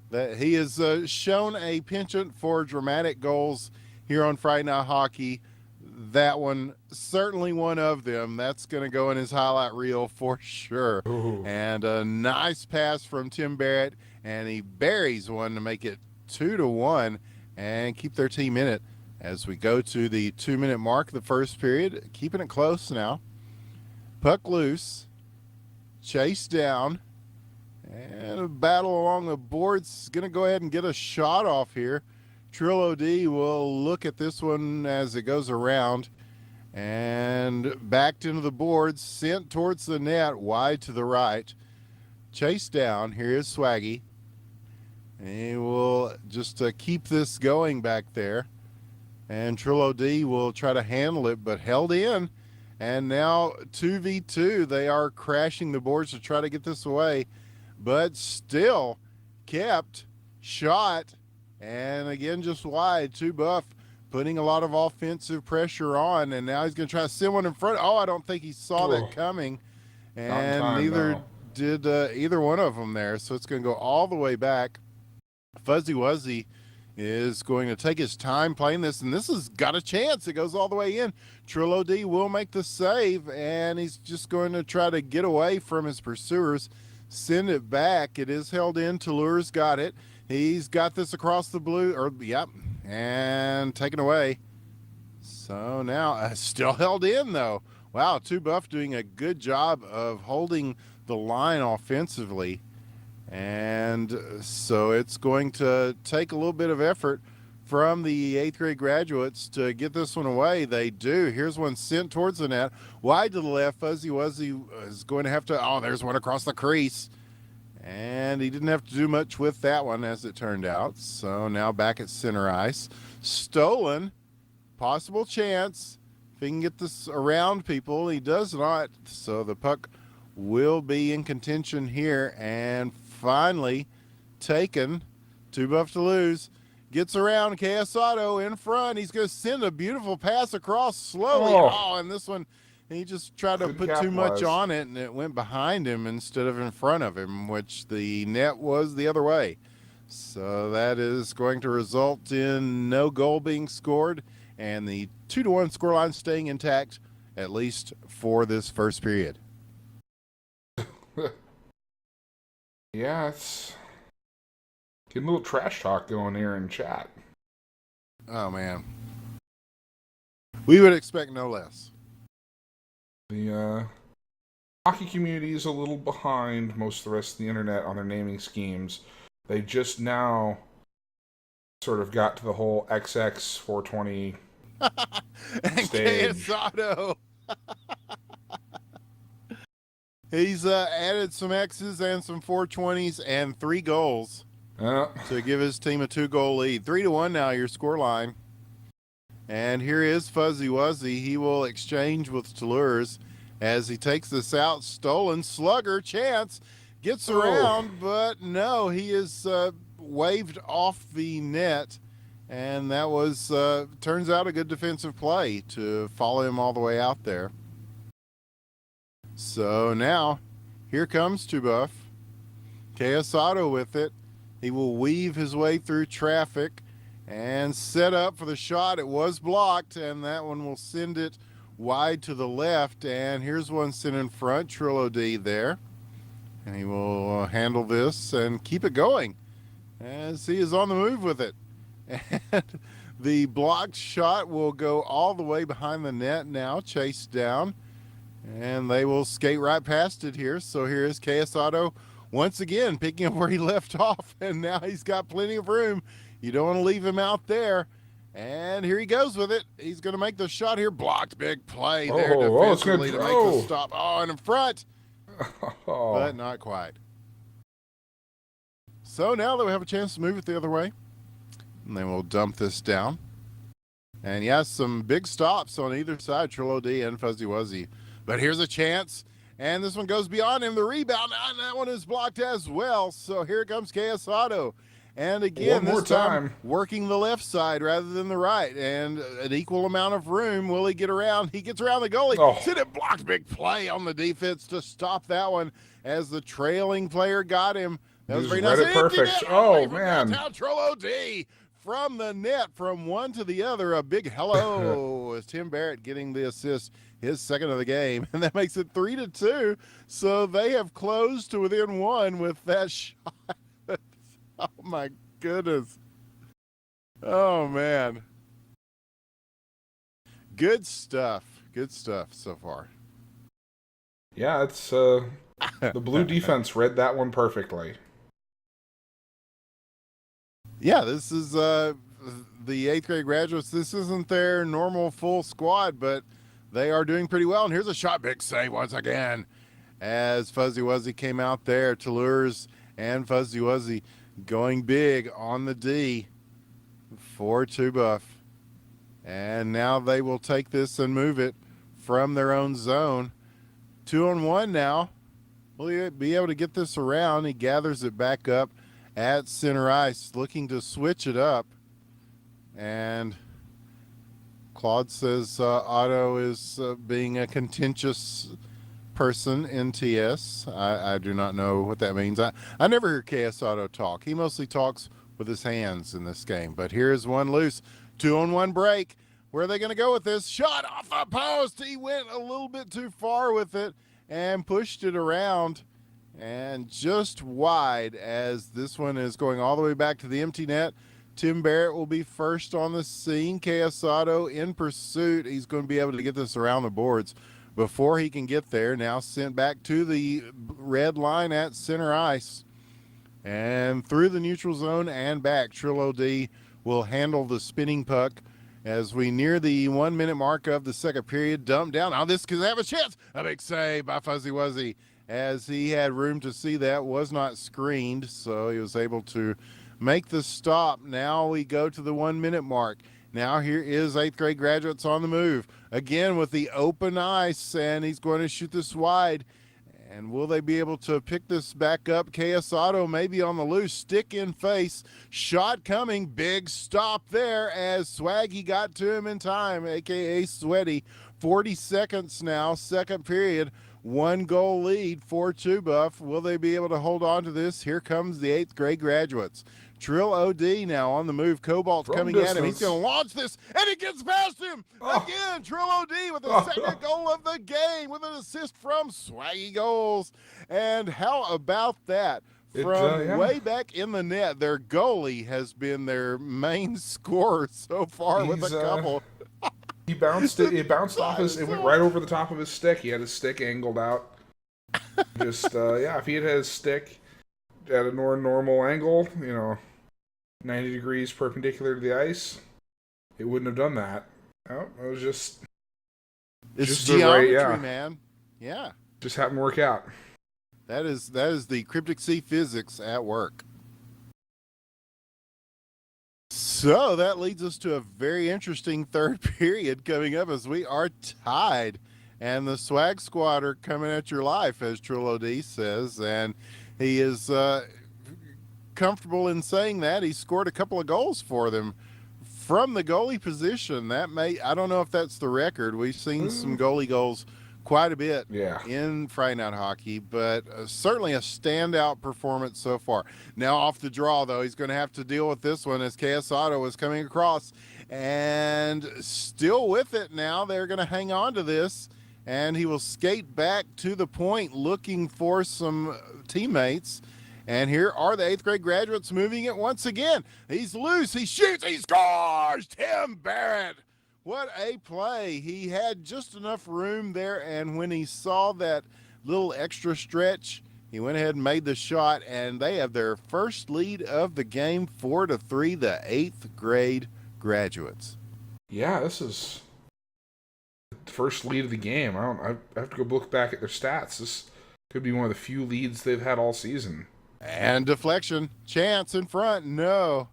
that he has shown a penchant for dramatic goals here on Friday Night Hockey. That one, certainly one of them. That's going to go in his highlight reel for sure. Ooh. And a nice pass from Tim Barrett, and he buries one to make it 2-1 and keep their team in it as we go to the 2-minute mark of the first period. Keeping it close now. Puck loose, chase down, and a battle along the boards. Going to go ahead and get a shot off here. Trillo D will look at this one as it goes around and backed into the boards, sent towards the net, wide to the right. Chase down. Here is Swaggy. And he will just keep this going back there. And Trillo D will try to handle it, but held in. And now 2v2, they are crashing the boards to try to get this away, but still kept, shot, and again just wide. Two Buff putting a lot of offensive pressure on, and now he's going to try to send one in front. Oh, I don't think he saw that coming, and neither did either one of them there. So it's going to go all the way back. Fuzzy Wuzzy is going to take his time playing this, and this has got a chance. It goes all the way in. Trillo D will make the save, and he's just going to try to get away from his pursuers, send it back. It is held in. Toulour's got it. He's got this across the blue, and taken away. So now still held in, though. Wow, Two Buff doing a good job of holding the line offensively. And so it's going to take a little bit of effort from the 8th grade graduates to get this one away. They do. Here's one sent towards the net. Wide to the left. Fuzzy Wuzzy is going to have to, there's one across the crease. And he didn't have to do much with that one, as it turned out. So now back at center ice. Stolen. Possible chance. If he can get this around people, he does not. So the puck will be in contention here, and finally taken. Two Buff to lose. Gets around KS Auto in front. He's going to send a beautiful pass across slowly. And this one, he just tried to put too much on it, and it went behind him instead of in front of him, which the net was the other way. So that is going to result in no goal being scored, and the 2-1 scoreline staying intact, at least for this first period. Yeah, it's getting a little trash talk going here in chat. Oh, man. We would expect no less. The hockey community is a little behind most of the rest of the internet on their naming schemes. They just now sort of got to the whole XX 420 and stage. Quesado. He's added some X's and some 420s and 3 goals to give his team a 2-goal lead. 3-1 now, your score line. And here is Fuzzy Wuzzy. He will exchange with Toulours as he takes this out. Stolen slugger chance. Gets around, but no, he is waved off the net. And that was, turns out, a good defensive play to follow him all the way out there. So now, here comes Two Buff. KS Auto with it. He will weave his way through traffic and set up for the shot. It was blocked, and that one will send it wide to the left. And here's one sent in front. Trillo D there. And he will handle this and keep it going as he is on the move with it. And the blocked shot will go all the way behind the net now, chased down. And they will skate right past it here. So here is KS Auto once again picking up where he left off, and now he's got plenty of room. You don't want to leave him out there. And here he goes with it. He's going to make the shot here. Blocked, big play there defensively to make the stop. Oh, and in front, but not quite. So now that we have a chance to move it the other way, and then we'll dump this down. And yes, some big stops on either side, Trillo D and Fuzzy Wuzzy. But here's a chance, and this one goes beyond him. The rebound, and that one is blocked as well. So here comes KS Auto. And again, this time working the left side rather than the right, and an equal amount of room. Will he get around? He gets around the goalie. Sit it blocked, big play on the defense to stop that one as the trailing player got him. That was very nice. Perfect. Oh, man. Trillo D from the net, from one to the other. A big hello as Tim Barrett getting the assist, his second of the game, and that makes it 3-2. So they have closed to within one with that shot. Oh, my goodness. Oh, man. Good stuff. Good stuff so far. Yeah, it's the blue defense read that one perfectly. Yeah, this is the 8th grade graduates. This isn't their normal full squad, but they are doing pretty well. And here's a shot. Big save once again as Fuzzy Wuzzy came out there. Toulouse and Fuzzy Wuzzy going big on the D for Tubuff. And now they will take this and move it from their own zone. 2-on-1 now. Will he be able to get this around? He gathers it back up at center ice, looking to switch it up. And Claude says Otto is being a contentious person in TS. I do not know what that means. I never hear KS Otto talk. He mostly talks with his hands in this game. But here's one loose. 2-on-1 break. Where are they going to go with this? Shot off the post. He went a little bit too far with it and pushed it around and just wide as this one is going all the way back to the empty net. Tim Barrett will be first on the scene. KS Otto in pursuit. He's going to be able to get this around the boards before he can get there. Now sent back to the red line at center ice and through the neutral zone and back. Trillo D will handle the spinning puck as we near the 1 minute mark of the second period. Dump down. Now this could have a chance. A big save by Fuzzy Wuzzy as he had room to see that, was not screened, so he was able to make the stop. Now we go to the 1 minute mark. Now here is 8th grade graduates on the move again with the open ice, and he's going to shoot this wide. And will they be able to pick this back up? KS Otto maybe on the loose, stick in face, shot coming, big stop there as Swaggy got to him in time, aka Sweaty. 40 seconds now, second period, 1 goal lead for Tubuff. Will they be able to hold on to this? Here comes the 8th grade graduates. Trill OD now on the move. Cobalt coming at him. He's going to launch this, and it gets past him. Again, Trill OD with the second goal of the game with an assist from Swaggy Goals. And how about that? From way back in the net, their goalie has been their main scorer so far with a couple. He bounced it. It bounced off his. It went right over the top of his stick. He had his stick angled out. Just if he had his stick at a normal angle, 90 degrees perpendicular to the ice, it wouldn't have done that. Oh, it was just. It's geometry, man. Yeah. Just happened to work out. That is the cryptic sea physics at work. So that leads us to a very interesting third period coming up as we are tied. And the Swag Squad are coming at your life, as Trillo D says. And he is comfortable in saying that. He scored a couple of goals for them from the goalie position. I don't know if that's the record. We've seen some goalie goals quite a bit in Friday Night Hockey, but certainly a standout performance so far. Now off the draw, though, he's going to have to deal with this one as KS Otto is coming across and still with it now. They're going to hang on to this, and he will skate back to the point looking for some teammates. And here are the 8th grade graduates moving it once again. He's loose. He shoots. He scores. Tim Barrett. What a play. He had just enough room there, and when he saw that little extra stretch, He went ahead and made the shot, and they have their first lead of the game, 4-3, the 8th grade graduates. Yeah, this is the first lead of the game. I have to go look back at their stats. This could be one of the few leads they've had all season. And deflection. Chance in front. No.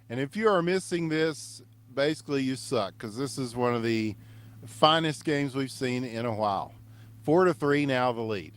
And if you are missing this, basically you suck, because this is one of the finest games we've seen in a while. 4-3 now the lead,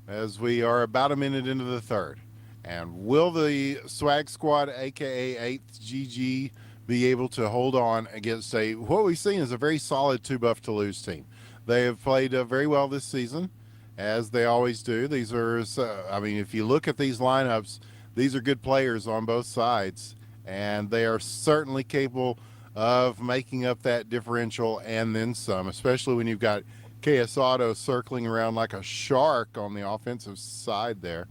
as we are about a minute into the third. And will the Swag Squad, aka 8th GG, be able to hold on against what we've seen is a very solid 2-buff Toulouse team? They have played very well this season, as they always do. These are, if you look at these lineups, these are good players on both sides, and they are certainly capable of making up that differential and then some, especially when you've got KS Auto circling around like a shark on the offensive side there.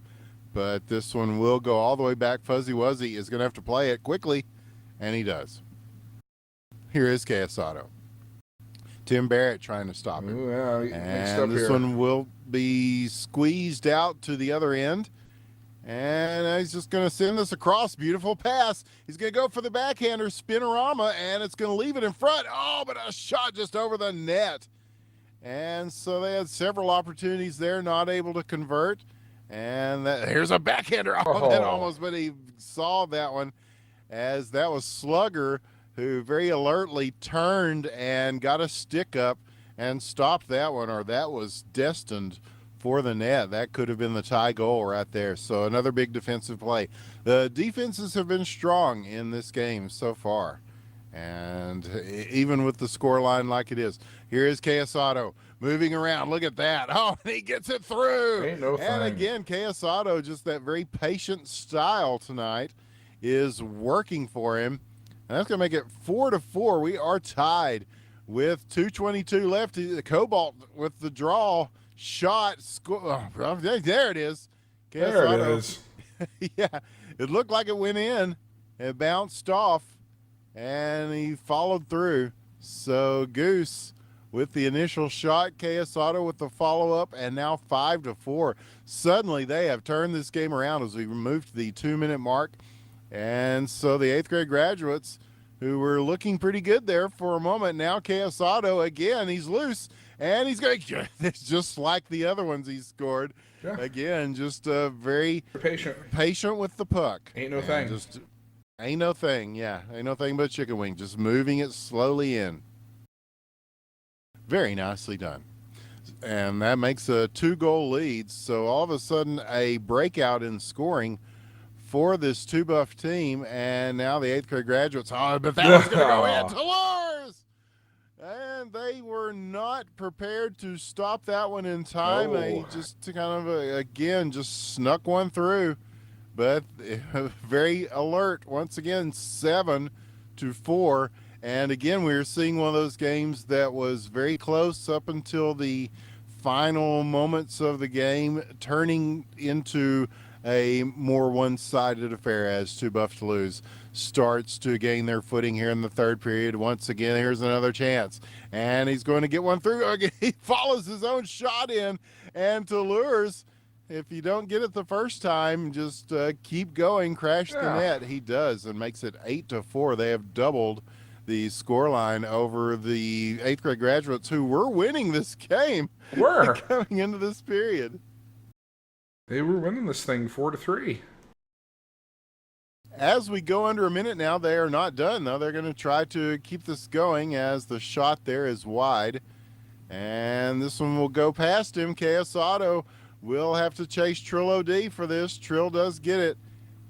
But this one will go all the way back. Fuzzy Wuzzy is going to have to play it quickly, and he does. Here is KS Auto. Tim Barrett trying to stop him. Ooh, yeah, mixed up And this here. one will be squeezed out to the other end. And he's just going to send this across. Beautiful pass. He's going to go for the backhander, spinorama, and it's going to leave it in front. Oh, but a shot just over the net. And so they had several opportunities there, not able to convert. And here's a backhander. Oh, that almost, but he saw that one, as that was Slugger, who very alertly turned and got a stick up and stopped that one, or that was destined for the net. That could have been the tie goal right there. So another big defensive play. The defenses have been strong in this game so far, and even with the score line like it is. Here is KS Auto moving around. Look at that. Oh, and he gets it through. Ain't no And thing. again, KS Auto, just that very patient style tonight is working for him. And that's going to make it 4-4. We are tied with 2:22 left. The Cobalt with the draw shot. There it is. KS There it Auto. is. Yeah, it looked like it went in. It bounced off, and he followed through. So Goose with the initial shot, KS Auto with the follow-up, and now 5-4. Suddenly, they have turned this game around as we moved the 2-minute mark. And so the 8th grade graduates, who were looking pretty good there for a moment, now KS Auto again, he's loose, and he's going to, just like the other ones he scored. Yeah. Again, just very Patient. with the puck. Ain't no And thing. Just ain't no thing. Yeah, ain't no thing but chicken wing. Just moving it slowly in. Very nicely done. And that makes a 2-goal lead. So all of a sudden, a breakout in scoring for this 2-buff team. And now the 8th grade graduates. Oh, but that was going to go in. Toulouse! And they were not prepared to stop that one in time. No. They just kind of, again, just snuck one through. But very alert. Once again, 7-4. And again, we were seeing one of those games that was very close up until the final moments of the game, turning into a more one-sided affair as 2-buff Toulouse starts to gain their footing here in the third period. Once again, here's another chance. And he's going to get one through. Again, he follows his own shot in. And Toulouse, if you don't get it the first time, just keep going, crash the net. He does, and makes it 8-4. They have doubled the scoreline over the 8th grade graduates, who were winning this game coming into this period. They were winning this thing 4-3. As we go under a minute now, they are not done, though. They're going to try to keep this going, as the shot there is wide. And this one will go past him. KS Auto will have to chase Trillo D for this. Trill does get it.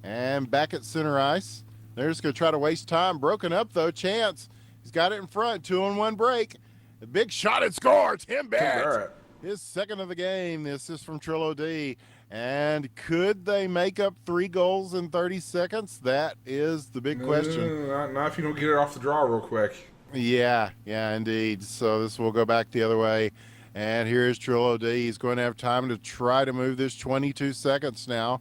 And back at center ice. They're just going to try to waste time. Broken up, though. Chance. He's got it in front. 2-on-1 break. A big shot and score. Tim Barrett. His second of the game. The assist from Trillo D. And could they make up 3 goals in 30 seconds? That is the big question. Not if you don't get it off the draw real quick. Yeah, indeed. So this will go back the other way. And here's Trillo D. He's going to have time to try to move this. 22 seconds now.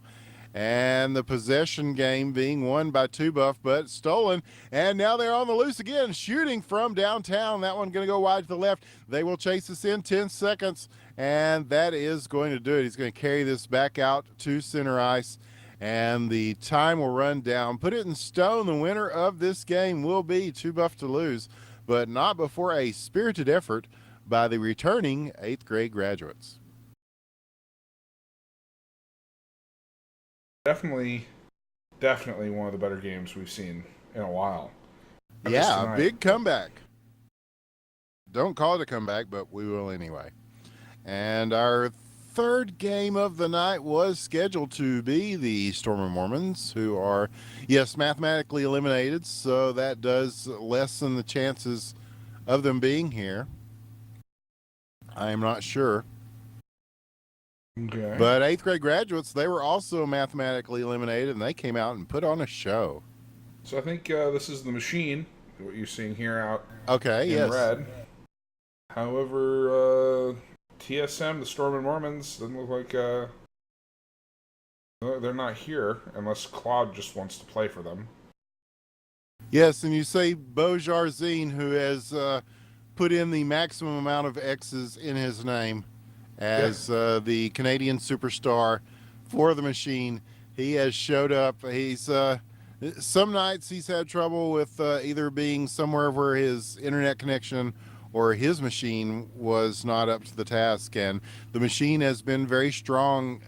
And the possession game being won by Two Buff, but stolen. And now they're on the loose again, shooting from downtown. That one going to go wide to the left. They will chase us in 10 seconds, and that is going to do it. He's going to carry this back out to center ice, and the time will run down. Put it in stone, the winner of this game will be Two Buff to lose, but not before a spirited effort by the returning 8th grade graduates. Definitely one of the better games we've seen in a while. Yeah, a big comeback. Don't call it a comeback, but we will anyway. And our third game of the night was scheduled to be the Stormy Mormons, who are, yes, mathematically eliminated, so that does lessen the chances of them being here. I am not sure. Okay. But 8th grade graduates, they were also mathematically eliminated, and they came out and put on a show. So I think this is the machine, what you're seeing here out in red. However, TSM, the Storm and Mormons, doesn't look like they're not here unless Claude just wants to play for them. Yes, and you say Beau Jarzine, who has put in the maximum amount of X's in his name as the Canadian superstar for the machine. He has showed up. He's some nights he's had trouble with either being somewhere where his internet connection or his machine was not up to the task, and the machine has been very strong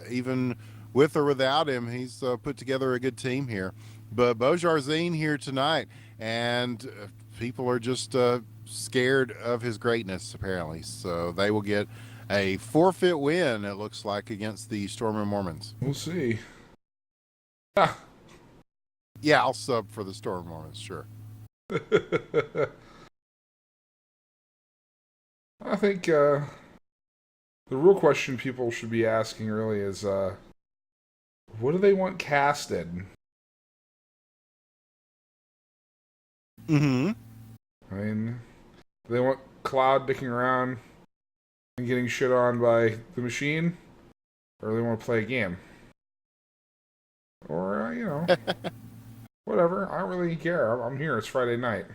even with or without him. He's put together a good team here. But Beau Jarzine here tonight, and people are just scared of his greatness, apparently. So they will get a forfeit win, it looks like, against the Stormy Mormons. We'll see. Yeah, I'll sub for the Stormy Mormons, sure. I think the real question people should be asking really is, what do they want casted? Mm-hmm. I mean, do they want Cloud dicking around and getting shit on by the machine? Or do they want to play a game? Or, whatever. I don't really care. I'm here. It's Friday night.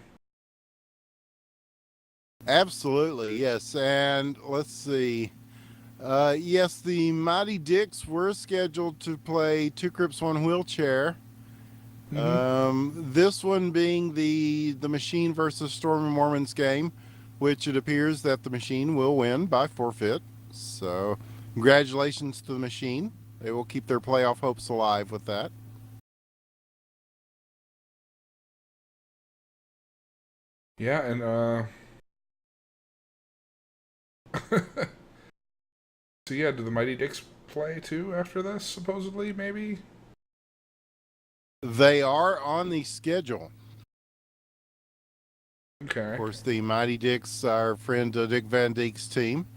Absolutely, yes. And let's see. Yes, the Mighty Dicks were scheduled to play Two Crips, One Wheelchair. Mm-hmm. This one being the Machine versus Stormy Mormons game, which it appears that the Machine will win by forfeit. So congratulations to the Machine. They will keep their playoff hopes alive with that. Yeah, and so yeah, do the Mighty Dicks play too after this, supposedly, maybe? They are on the schedule. Okay. Of course, the Mighty Dicks, our friend Dick Van Dyke's team.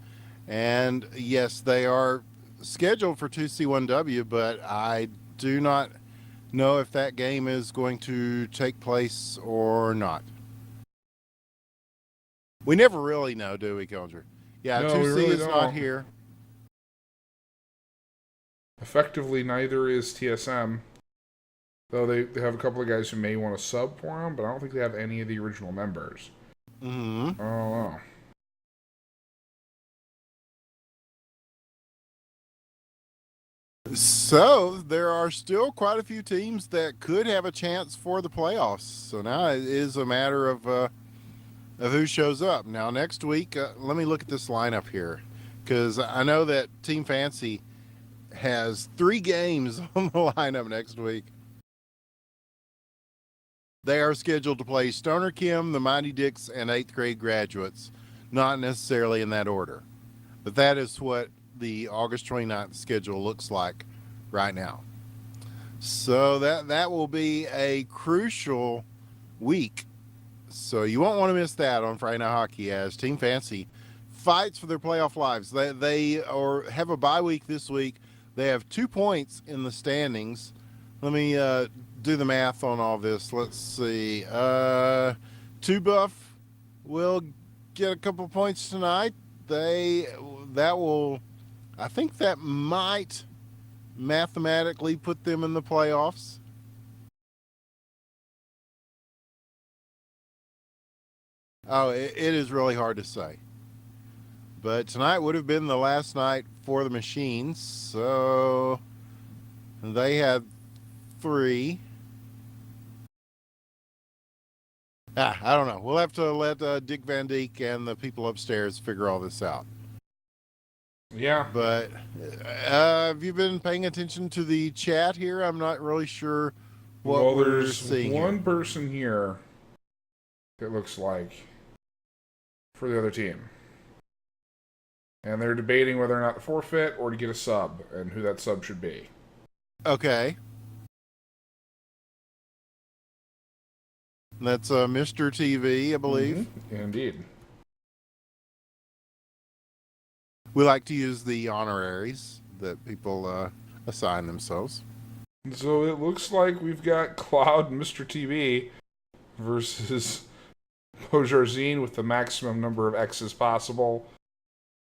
And yes, they are scheduled for 2C1W, but I do not know if that game is going to take place or not. We never really know, do we, Kildre? Yeah, No, 2C really is don't. not here. Effectively, neither is TSM. Though they have a couple of guys who may want to sub for them, but I don't think they have any of the original members. Mm-hmm. I don't know. So there are still quite a few teams that could have a chance for the playoffs. So now it is a matter of who shows up. Now next week, let me look at this lineup here, because I know that Team Fancy has 3 games on the lineup next week. They are scheduled to play Stoner Kim, the Mighty Dicks, and 8th grade graduates. Not necessarily in that order, but that is what the August 29th schedule looks like right now. So that will be a crucial week. So you won't want to miss that on Friday Night Hockey as Team Fancy fights for their playoff lives. They have a bye week this week. They have 2 points in the standings. Let me do the math on all this. Let's see. Two Buff will get a couple points tonight. I think that might mathematically put them in the playoffs? Oh, it is really hard to say. But tonight would have been the last night for the Machines, so they had 3. I don't know. We'll have to let Dick Van Dyke and the people upstairs figure all this out. Yeah. But have you been paying attention to the chat here? I'm not really sure what we're seeing one here. person here, it looks like, for the other team. And they're debating whether or not to forfeit or to get a sub, and who that sub should be. Okay. That's Mr. TV, I believe. Mm-hmm. Indeed. We like to use the honoraries that people assign themselves. So it looks like we've got Cloud and Mr. TV versus Pojarzine with the maximum number of X's possible.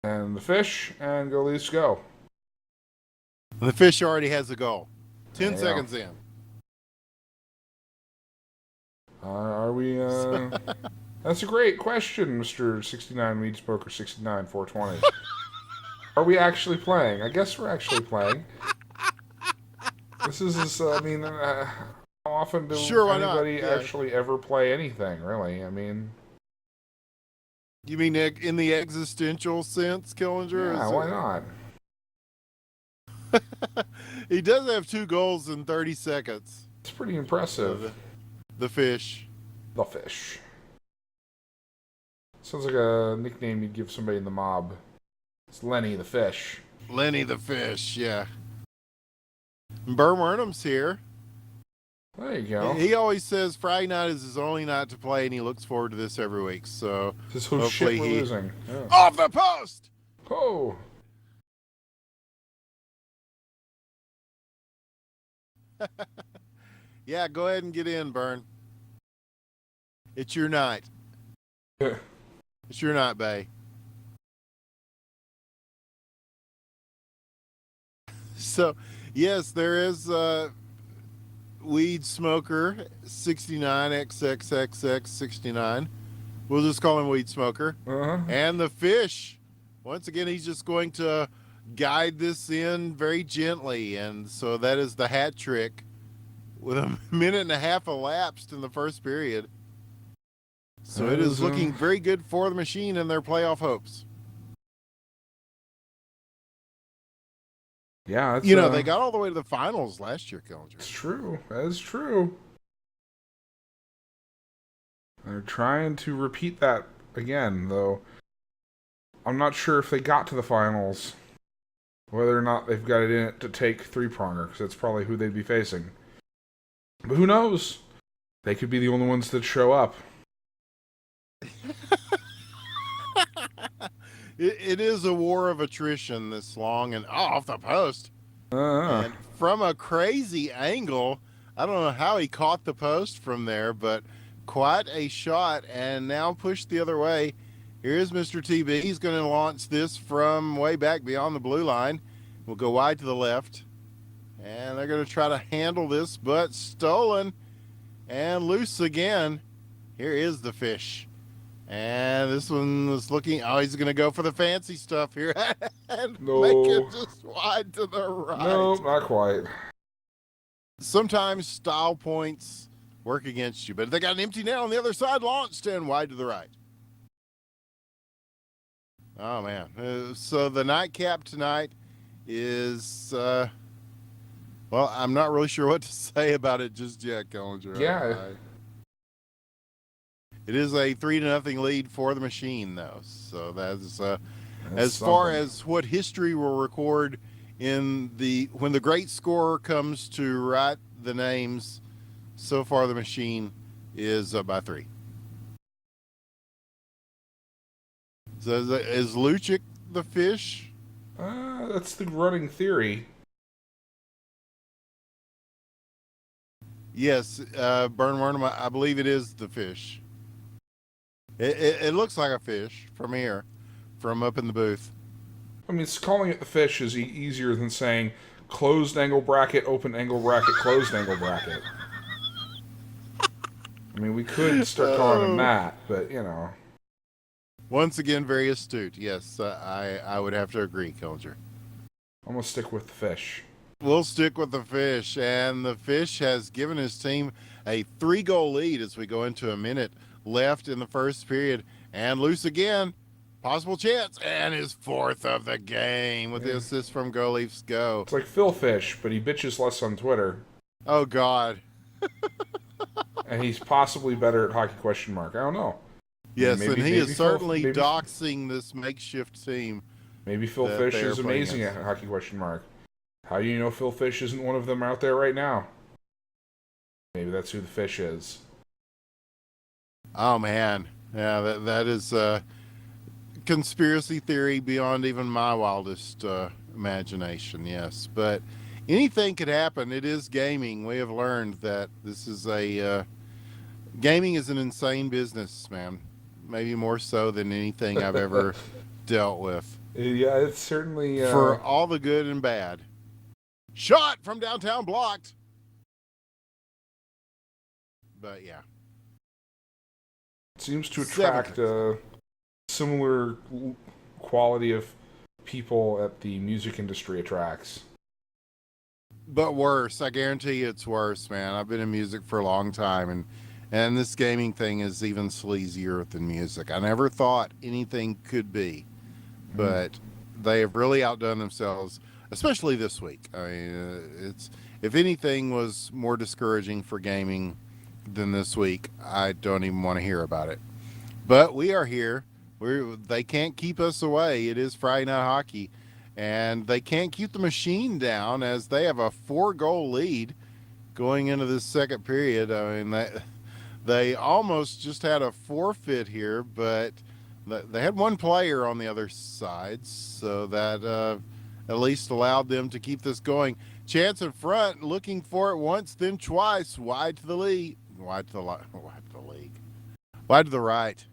And the Fish, and go Leafs go. The Fish already has a goal. 10 There you seconds in. Are we, That's a great question, Mr. 69 Weed Smoker 69 420. Are we actually playing? I guess we're actually playing. This is, how often do anybody actually ever play anything, really? I mean... You mean in the existential sense, Killinger? Yeah, why not? He does have 2 goals in 30 seconds. It's pretty impressive. The Fish. The Fish. Sounds like a nickname you'd give somebody in the mob. It's Lenny the Fish. Lenny the Fish, yeah. Burn Wernham's here. There you go. He always says Friday night is his only night to play, and he looks forward to this every week. So hopefully we're losing. Yeah. Off the post! Oh! Yeah, go ahead and get in, Burn. It's your night. Yeah. It's your night, Bay. So, yes, there is Weed Smoker 69XXXX69. We'll just call him Weed Smoker. Uh-huh. And the Fish. Once again, he's just going to guide this in very gently. And so that is the hat trick with a minute and a half elapsed in the first period. So it is looking very good for the Machine and their playoff hopes. Yeah, they got all the way to the finals last year, Killinger. It's true. That is true. They're trying to repeat that again, though. I'm not sure if they got to the finals, whether or not they've got it in it to take 3-pronger, because that's probably who they'd be facing. But who knows? They could be the only ones that show up. It is a war of attrition this long, and off the post. And from a crazy angle, I don't know how he caught the post from there, but quite a shot, and now pushed the other way. Here's Mr. TB. He's going to launch this from way back beyond the blue line. We'll go wide to the left, and they're going to try to handle this, but stolen and loose again. Here is the Fish. And this one was looking, he's going to go for the fancy stuff here and make it just wide to the right. No, not quite. Sometimes style points work against you, but they got an empty net on the other side, launched and wide to the right. Oh, man. So the nightcap tonight is, well, I'm not really sure what to say about it just yet, Killinger. Yeah. It is a 3-0 lead for the Machine, though. So that's as far as what history will record when the great scorer comes to write the names. So far, the Machine is up by 3. So is Lucic the Fish? That's the running theory. Yes, Burn Wernham, I believe it is the Fish. It looks like a fish from here, from up in the booth. I mean, calling it the Fish is easier than saying closed angle bracket, open angle bracket, closed angle bracket. I mean, we could start calling him that, but, you know. Once again, very astute. Yes, I would have to agree, Killinger. I'm going to stick with the fish. We'll stick with the fish, and the fish has given his team a 3-goal lead as we go into a minute left in the first period. And loose again, possible chance, and his 4th of the game with the assist from Go Leafs Go. It's like Phil Fish, but he bitches less on Twitter. Oh, God. And he's possibly better at hockey question mark. I don't know. Yes, maybe, and he is certainly maybe, doxing this makeshift team. Maybe Phil Fish is amazing at hockey question mark. How do you know Phil Fish isn't one of them out there right now? Maybe that's who the fish is. Oh, man. Yeah, that is conspiracy theory beyond even my wildest imagination, yes. But anything could happen. It is gaming. We have learned that this is gaming is an insane business, man. Maybe more so than anything I've ever dealt with. Yeah, it's certainly... For all the good and bad. Shot from downtown blocked. But, yeah. It seems to attract a similar quality of people at the music industry attracts. But worse. I guarantee you it's worse, man. I've been in music for a long time, and this gaming thing is even sleazier than music. I never thought anything could be. But they have really outdone themselves, especially this week. I mean, it's if anything was more discouraging for gaming than this week, I don't even want to hear about it. But we are here. They can't keep us away. It is Friday Night Hockey, and they can't keep the machine down as they have a 4-goal lead going into this second period. I mean, they almost just had a forfeit here, but they had one player on the other side, so that at least allowed them to keep this going. Chance in front, looking for it once, then twice, wide to the lead. Wide to the league. Wide to the right.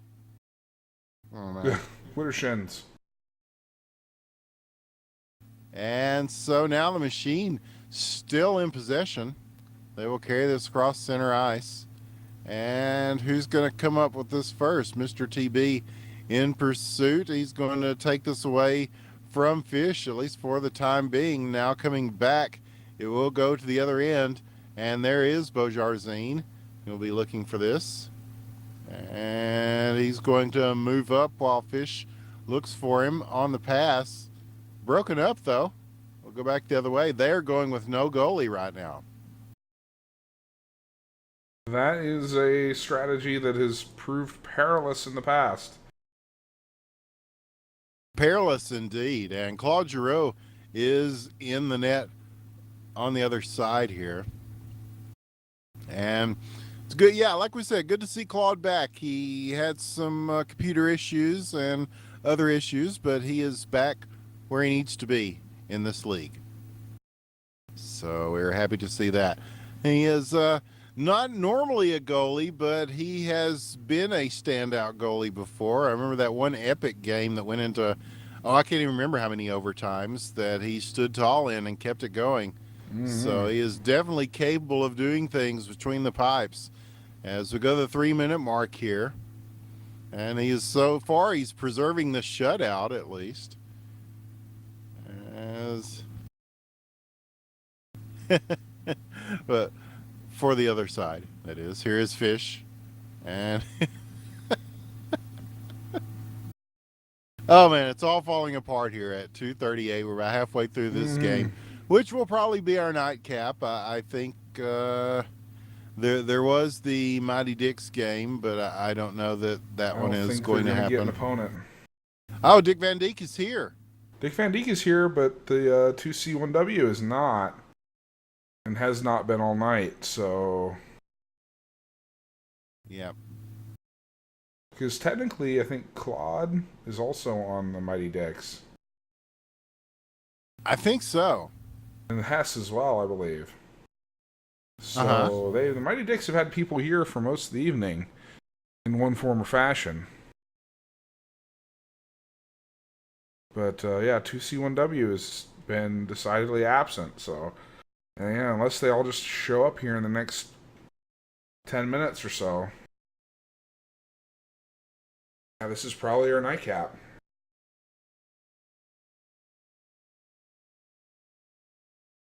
Oh, man. What are shins? And so now the machine still in possession. They will carry this across center ice. And who's going to come up with this first? Mr. TB in pursuit. He's going to take this away from Fish, at least for the time being. Now coming back, it will go to the other end. And there is Beaujarzine. He'll be looking for this. And he's going to move up while Fish looks for him on the pass. Broken up, though. We'll go back the other way. They're going with no goalie right now. That is a strategy that has proved perilous in the past. Perilous indeed. And Claude Giroux is in the net on the other side here. And it's good. Yeah, like we said, good to see Claude back. He had some computer issues and other issues, but he is back where he needs to be in this league. So we're happy to see that. He is not normally a goalie, but he has been a standout goalie before. I remember that one epic game that went into, I can't even remember how many overtimes that he stood tall in and kept it going. Mm-hmm. So he is definitely capable of doing things between the pipes. As we go to the 3-minute mark here, and he is so far, he's preserving the shutout at least. But for the other side, that is. Here is Fish. And oh man, it's all falling apart here at 2:38. We're about halfway through this game, which will probably be our nightcap. I think there was the Mighty Dicks game, but I don't know that one is going to happen. Get an opponent. Oh, Dick Van Dijk is here. Dick Van Dijk is here, but the 2C1W is not, and has not been all night. So, yeah. Because technically, I think Claude is also on the Mighty Dicks. I think so. And Hess as well, I believe. So the Mighty Dicks have had people here for most of the evening in one form or fashion. But yeah, 2C1W is been decidedly absent. So, and yeah, unless they all just show up here in the next 10 minutes or so. Yeah, this is probably our nightcap.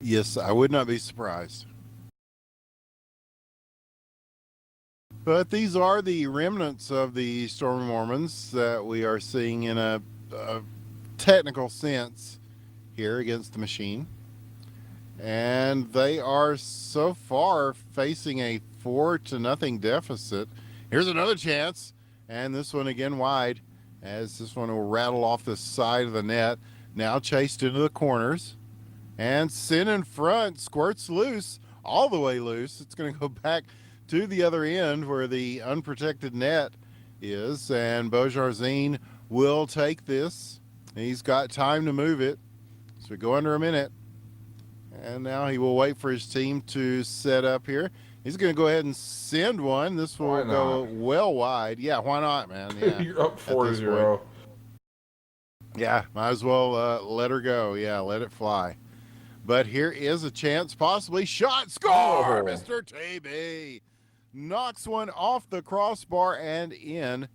Yes, I would not be surprised. But these are the remnants of the Stormy Mormons that we are seeing in a technical sense here against the Machine. And they are so far facing a 4-0 deficit. Here's another chance. And this one again wide, as this one will rattle off the side of the net. Now chased into the corners. And Sin in front squirts loose, all the way loose. It's going to go back to the other end where the unprotected net is. And Beaujarzine will take this. He's got time to move it. So we go under a minute. And now he will wait for his team to set up here. He's going to go ahead and send one. This will go well wide. Yeah, why not, man? Yeah. You're up 4-0. Yeah, might as well let her go. Yeah, let it fly. But here is a chance, possibly shot, score! Mr. TB knocks one off the crossbar and in.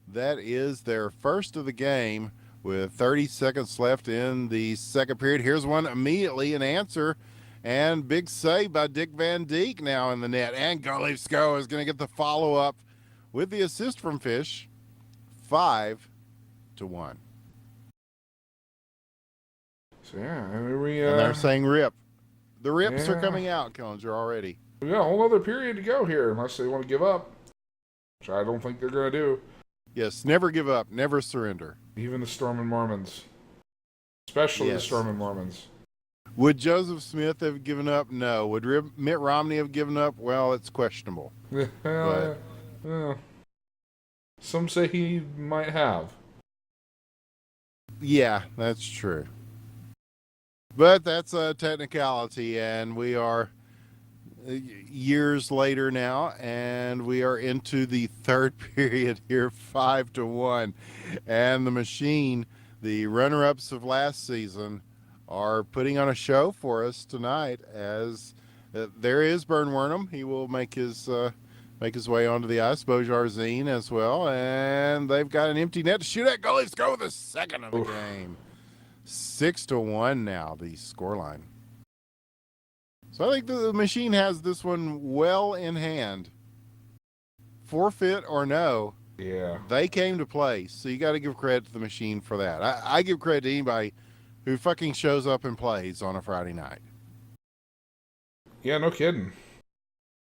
That is their first of the game with 30 seconds left in the second period. Here's one immediately, an answer, and big save by Dick Van Dijk now in the net. And Golevsko is going to get the follow-up with the assist from Fish, 5-1. So yeah, and they're saying rip. The rips are coming out, Killinger, already. We got a whole other period to go here, unless they want to give up, which I don't think they're going to do. Yes, never give up, never surrender. Even the Stormin' Mormons. Especially the Stormin' Mormons. Would Joseph Smith have given up? No. Would Mitt Romney have given up? Well, it's questionable. Some say he might have. Yeah, that's true. But that's a technicality, and we are years later now, and we are into the third period here, 5-1. And the Machine, the runner-ups of last season, are putting on a show for us tonight. As there is Bern Wernham, he will make his way onto the ice. Beaujarzine as well, and they've got an empty net to shoot at. Goalies go with the second of the game. 6-1 now, the scoreline. So I think the Machine has this one well in hand. Forfeit or no, they came to play. So you got to give credit to the Machine for that. I give credit to anybody who fucking shows up and plays on a Friday night. Yeah, no kidding.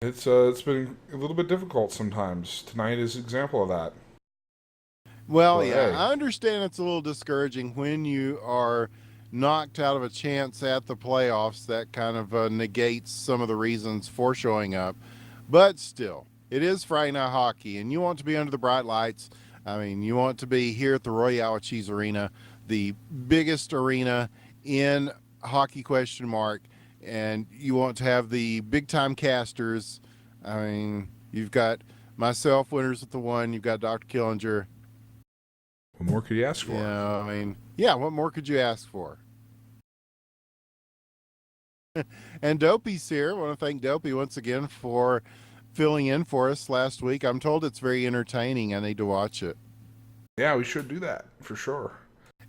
It's been a little bit difficult sometimes. Tonight is an example of that. Well, I understand it's a little discouraging when you are knocked out of a chance at the playoffs. That kind of negates some of the reasons for showing up. But still, it is Friday Night Hockey, and you want to be under the bright lights. I mean, you want to be here at the Royale Cheese Arena, the biggest arena in hockey, ? And you want to have the big-time casters. I mean, you've got myself, Winners with the One. You've got Dr. Killinger. What more could you ask for? Yeah, I mean, yeah, what more could you ask for? And Dopey's here. I want to thank Dopey once again for filling in for us last week. I'm told it's very entertaining. I need to watch it. Yeah, we should do that, for sure.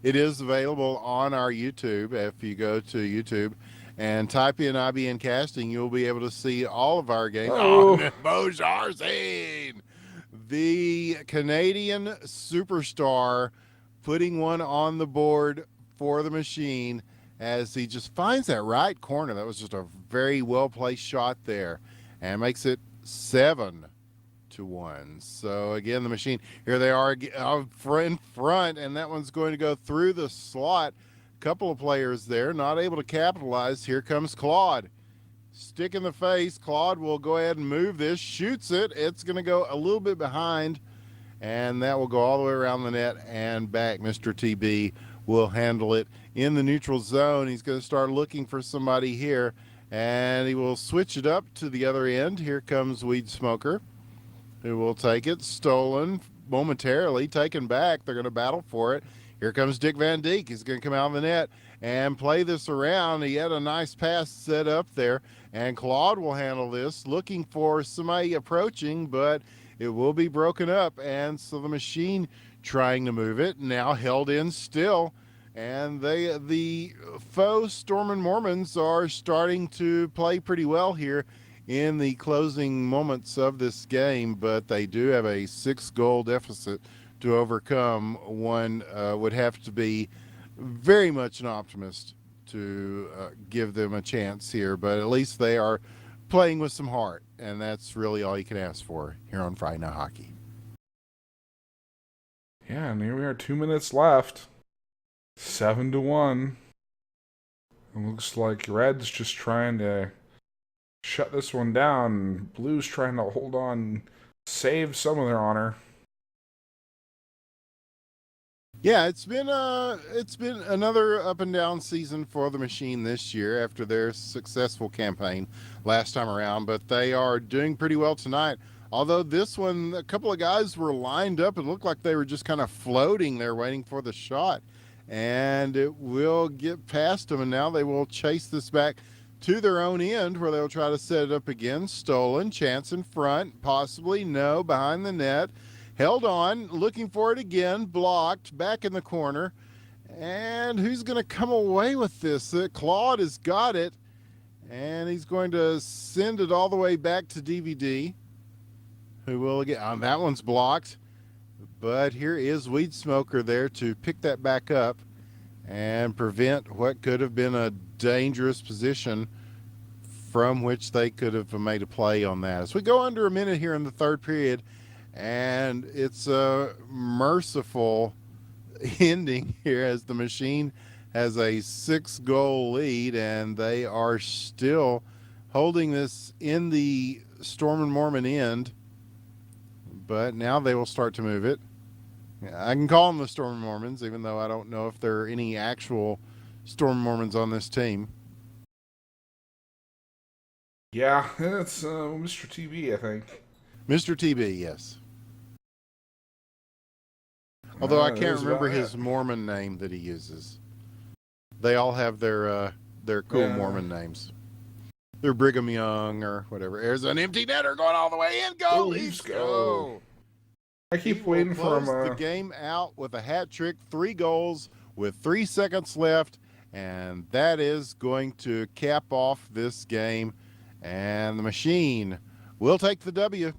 It is available on our YouTube. If you go to YouTube and type in IBN Casting, you'll be able to see all of our games. Oh, Beaujarzine! The Canadian superstar putting one on the board for the Machine as he just finds that right corner. That was just a very well-placed shot there and makes it 7-1. So again, the Machine, here they are in front, and that one's going to go through the slot. Couple of players there not able to capitalize. Here comes Claude. Stick in the face. Claude will go ahead and move this, shoots it. It's going to go a little bit behind, and that will go all the way around the net and back. Mr. TB will handle it in the neutral zone. He's going to start looking for somebody here, and he will switch it up to the other end. Here comes Weed Smoker, who will take it. Stolen momentarily, taken back. They're going to battle for it. Here comes Dick Van Dijk. He's going to come out of the net and play this around. He had a nice pass set up there, and Claude will handle this, looking for somebody approaching, but it will be broken up. And so the machine trying to move it, now held in still. And the faux Storm and Mormons are starting to play pretty well here in the closing moments of this game, but they do have a 6-goal deficit to overcome. One would have to be very much an optimist to give them a chance here, but at least they are playing with some heart, and that's really all you can ask for here on Friday Night Hockey. Yeah, and here we are, 2 minutes left. 7-1. It looks like Red's just trying to shut this one down. Blues trying to hold on, save some of their honor. Yeah, it's been another up and down season for the Machine this year after their successful campaign last time around, but they are doing pretty well tonight. Although this one, a couple of guys were lined up and looked like they were just kind of floating there waiting for the shot, and it will get past them, and now they will chase this back to their own end where they'll try to set it up again. Stolen, chance in front, possibly, no, behind the net. Held on, looking for it again, blocked, back in the corner. And who's going to come away with this? Claude has got it, and he's going to send it all the way back to DVD. Who will again? That one's blocked. But here is Weed Smoker there to pick that back up and prevent what could have been a dangerous position from which they could have made a play on that. As we go under a minute here in the third period, and it's a merciful ending here as the Machine has a 6-goal lead, and they are still holding this in the Storm and Mormon end. But now they will start to move it. I can call them the Storm Mormons, even though I don't know if there are any actual Storm Mormons on this team. Yeah, it's Mr. TV, I think. Mr. TB, yes. Although I can't remember his Mormon name that he uses. They all have their cool Mormon names. They're Brigham Young or whatever. There's an empty netter going all the way in. Go, Leafs, go! I keep waiting for him. The game out with a hat trick, 3 goals with 3 seconds left, and that is going to cap off this game. And the Machine will take the W,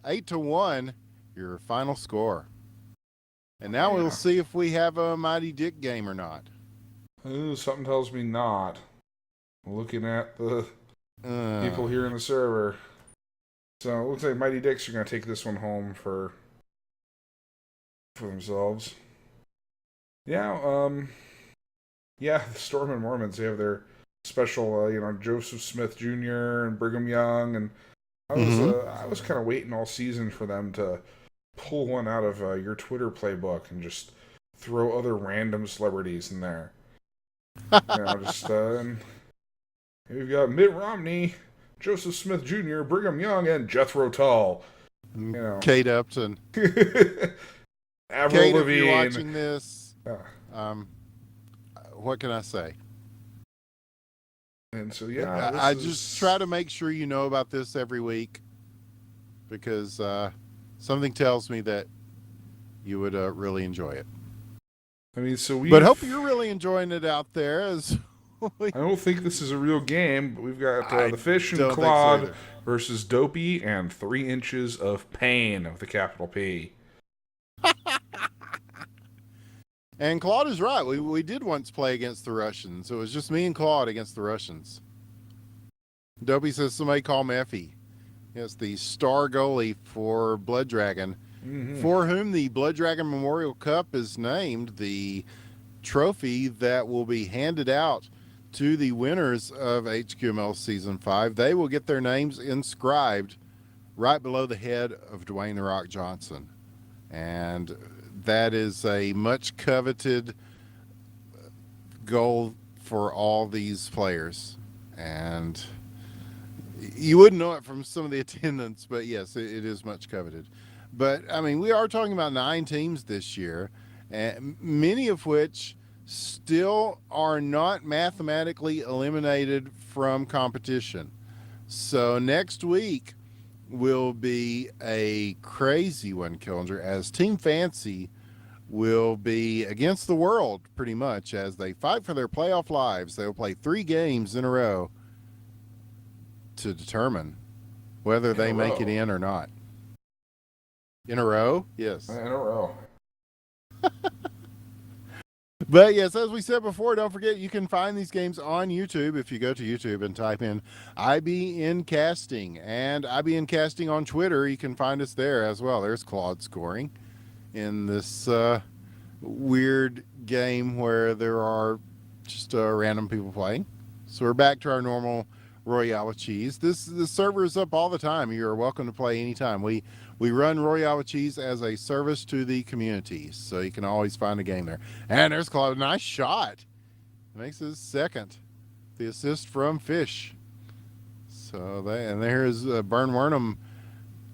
8-1, your final score. And now we'll see if we have a Mighty Dick game or not. Ooh, something tells me not. Looking at the people here in the server. So it looks like Mighty Dicks are going to take this one home for themselves. Yeah, the Storm and Mormons, they have their special, Joseph Smith Jr. and Brigham Young, and I was kind of waiting all season for them to pull one out of your Twitter playbook and just throw other random celebrities in there. And we've got Mitt Romney, Joseph Smith Jr., Brigham Young, and Jethro Tull. Kate Upton. Avril Kate, Lavigne. if you're watching this, what can I say? And so, I just try to make sure you know about this every week because something tells me that you would really enjoy it. But hope you're really enjoying it out there. I don't think this is a real game, but we've got the Fish and Claude versus Dopey and 3 Inches of Pain with a capital P. And Claude is right. We did once play against the Russians. It was just me and Claude against the Russians. Dopey says somebody call me Effie. Yes, the star goalie for Blood Dragon, for whom the Blood Dragon Memorial Cup is named, the trophy that will be handed out to the winners of HQML Season 5. They will get their names inscribed right below the head of Dwayne "The Rock" Johnson. And that is a much coveted goal for all these players. And you wouldn't know it from some of the attendance, but yes, it is much coveted. But, we are talking about 9 teams this year, and many of which still are not mathematically eliminated from competition. So next week will be a crazy one, Killinger, as Team Fancy will be against the world pretty much as they fight for their playoff lives. They'll play 3 games in a row to determine whether they make it in or not. In a row? Yes. In a row. But yes, as we said before, don't forget you can find these games on YouTube if you go to YouTube and type in IBN Casting and IBN Casting on Twitter. You can find us there as well. There's Claude scoring in this weird game where there are just random people playing. So we're back to our normal Royale with Cheese. This server is up all the time. You're welcome to play anytime. We run Royale with Cheese as a service to the community, so you can always find a game there. And there's Claude. Nice shot. Makes his second. The assist from Fish. So there's Burn Wernham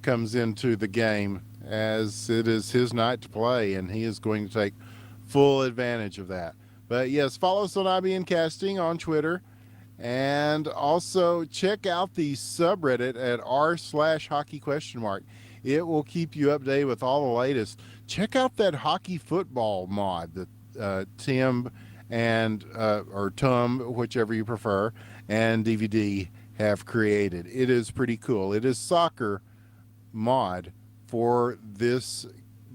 comes into the game as it is his night to play, and he is going to take full advantage of that. But yes, follow us on IBN Casting on Twitter. And also check out the subreddit at r/hockey ? It will keep you updated with all the latest. Check out that hockey football mod that Tim and or Tom, whichever you prefer, and DVD have created. It is pretty cool. It is soccer mod for this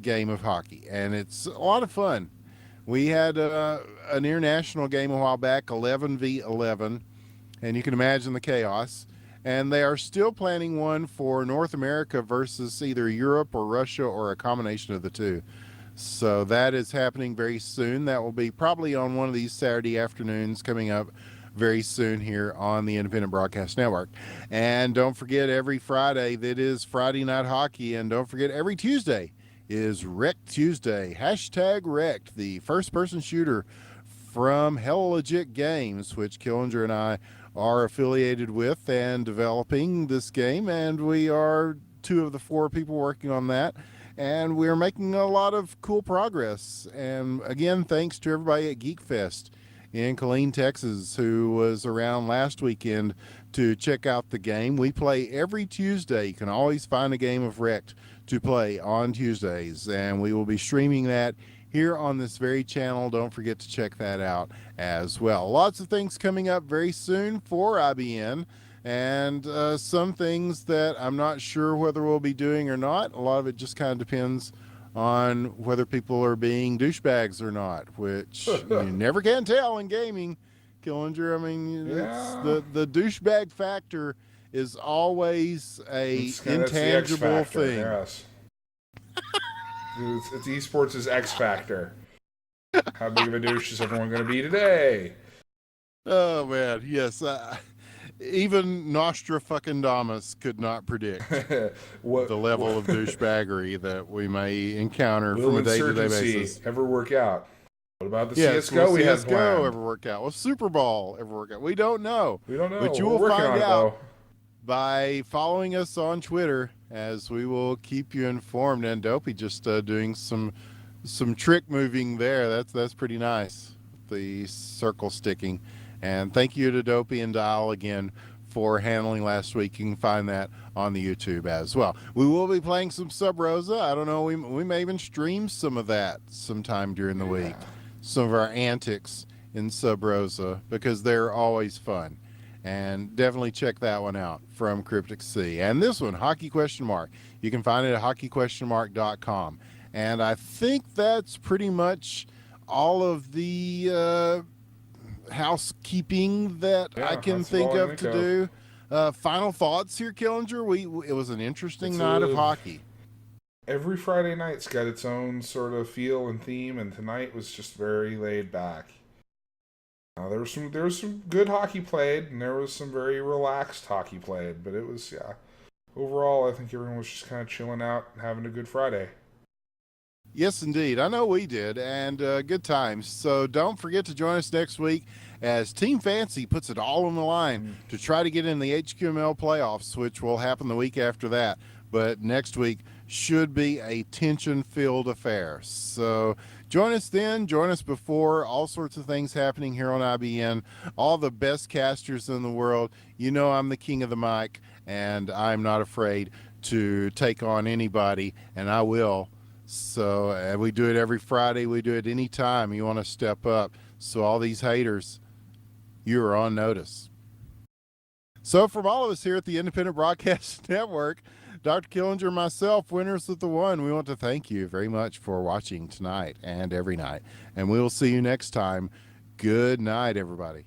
game of hockey, and it's a lot of fun. We had an international game a while back, 11v11, and you can imagine the chaos. And they are still planning one for North America versus either Europe or Russia or a combination of the two. So that is happening very soon. That will be probably on one of these Saturday afternoons coming up very soon here on the Independent Broadcast Network. And don't forget, every Friday, that is Friday Night Hockey. And don't forget, every Tuesday is Wrecked Tuesday. #Wrecked, the first-person shooter from Hell Legit Games, which Killinger and I are affiliated with and developing this game, and we are 2 of the 4 people working on that, and we're making a lot of cool progress. And again, thanks to everybody at Geek Fest in Killeen, Texas, who was around last weekend to check out the game. We play every Tuesday. You can always find a game of Wrecked to play on Tuesdays, and we will be streaming that here on this very channel. Don't forget to check that out as well. Lots of things coming up very soon for IBN, and some things that I'm not sure whether we'll be doing or not. A lot of it just kind of depends on whether people are being douchebags or not, which you never can tell in gaming, Killinger. I mean, it's the douchebag factor is always a intangible thing. Yes. It's esports' X factor. How big of a douche is everyone going to be today? Oh man, yes. Even Nostradamus could not predict the level of douchebaggery that we may encounter from a day-to-day basis. Ever work out? What about the yes, CS:GO will we had CS:GO planned? ever work out? Will Super Bowl ever work out? We don't know. But you We're will working find on it, out though. by following us on Twitter, as we will keep you informed. And Dopey just doing some trick moving there. That's pretty nice. The circle sticking. And thank you to Dopey and Dial again for handling last week. You can find that on the YouTube as well. We will be playing some Sub Rosa. I don't know. We may even stream some of that sometime during the week. Some of our antics in Sub Rosa, because they're always fun. And definitely check that one out from Cryptic Sea. And this one, Hockey ? You can find it at hockeyquestionmark.com. And I think that's pretty much all of the housekeeping that I can think of to do. Final thoughts here, Killinger? It was an interesting night of hockey. Every Friday night's got its own sort of feel and theme, and tonight was just very laid back. There was some good hockey played, and there was some very relaxed hockey played, but it was, overall, I think everyone was just kind of chilling out and having a good Friday. Yes, indeed. I know we did, and good times. So don't forget to join us next week as Team Fancy puts it all on the line to try to get in the HQML playoffs, which will happen the week after that. But next week should be a tension-filled affair. So Join us then, join us before. All sorts of things happening here on IBN. All the best casters in the world. You know I'm the king of the mic, and I'm not afraid to take on anybody, and I will. So we do it every Friday. We do it anytime you want to step up. So all these haters, you are on notice. So from all of us here at the Independent Broadcast Network, Dr. Killinger, myself, Winners with the One, we want to thank you very much for watching tonight and every night. And we will see you next time. Good night, everybody.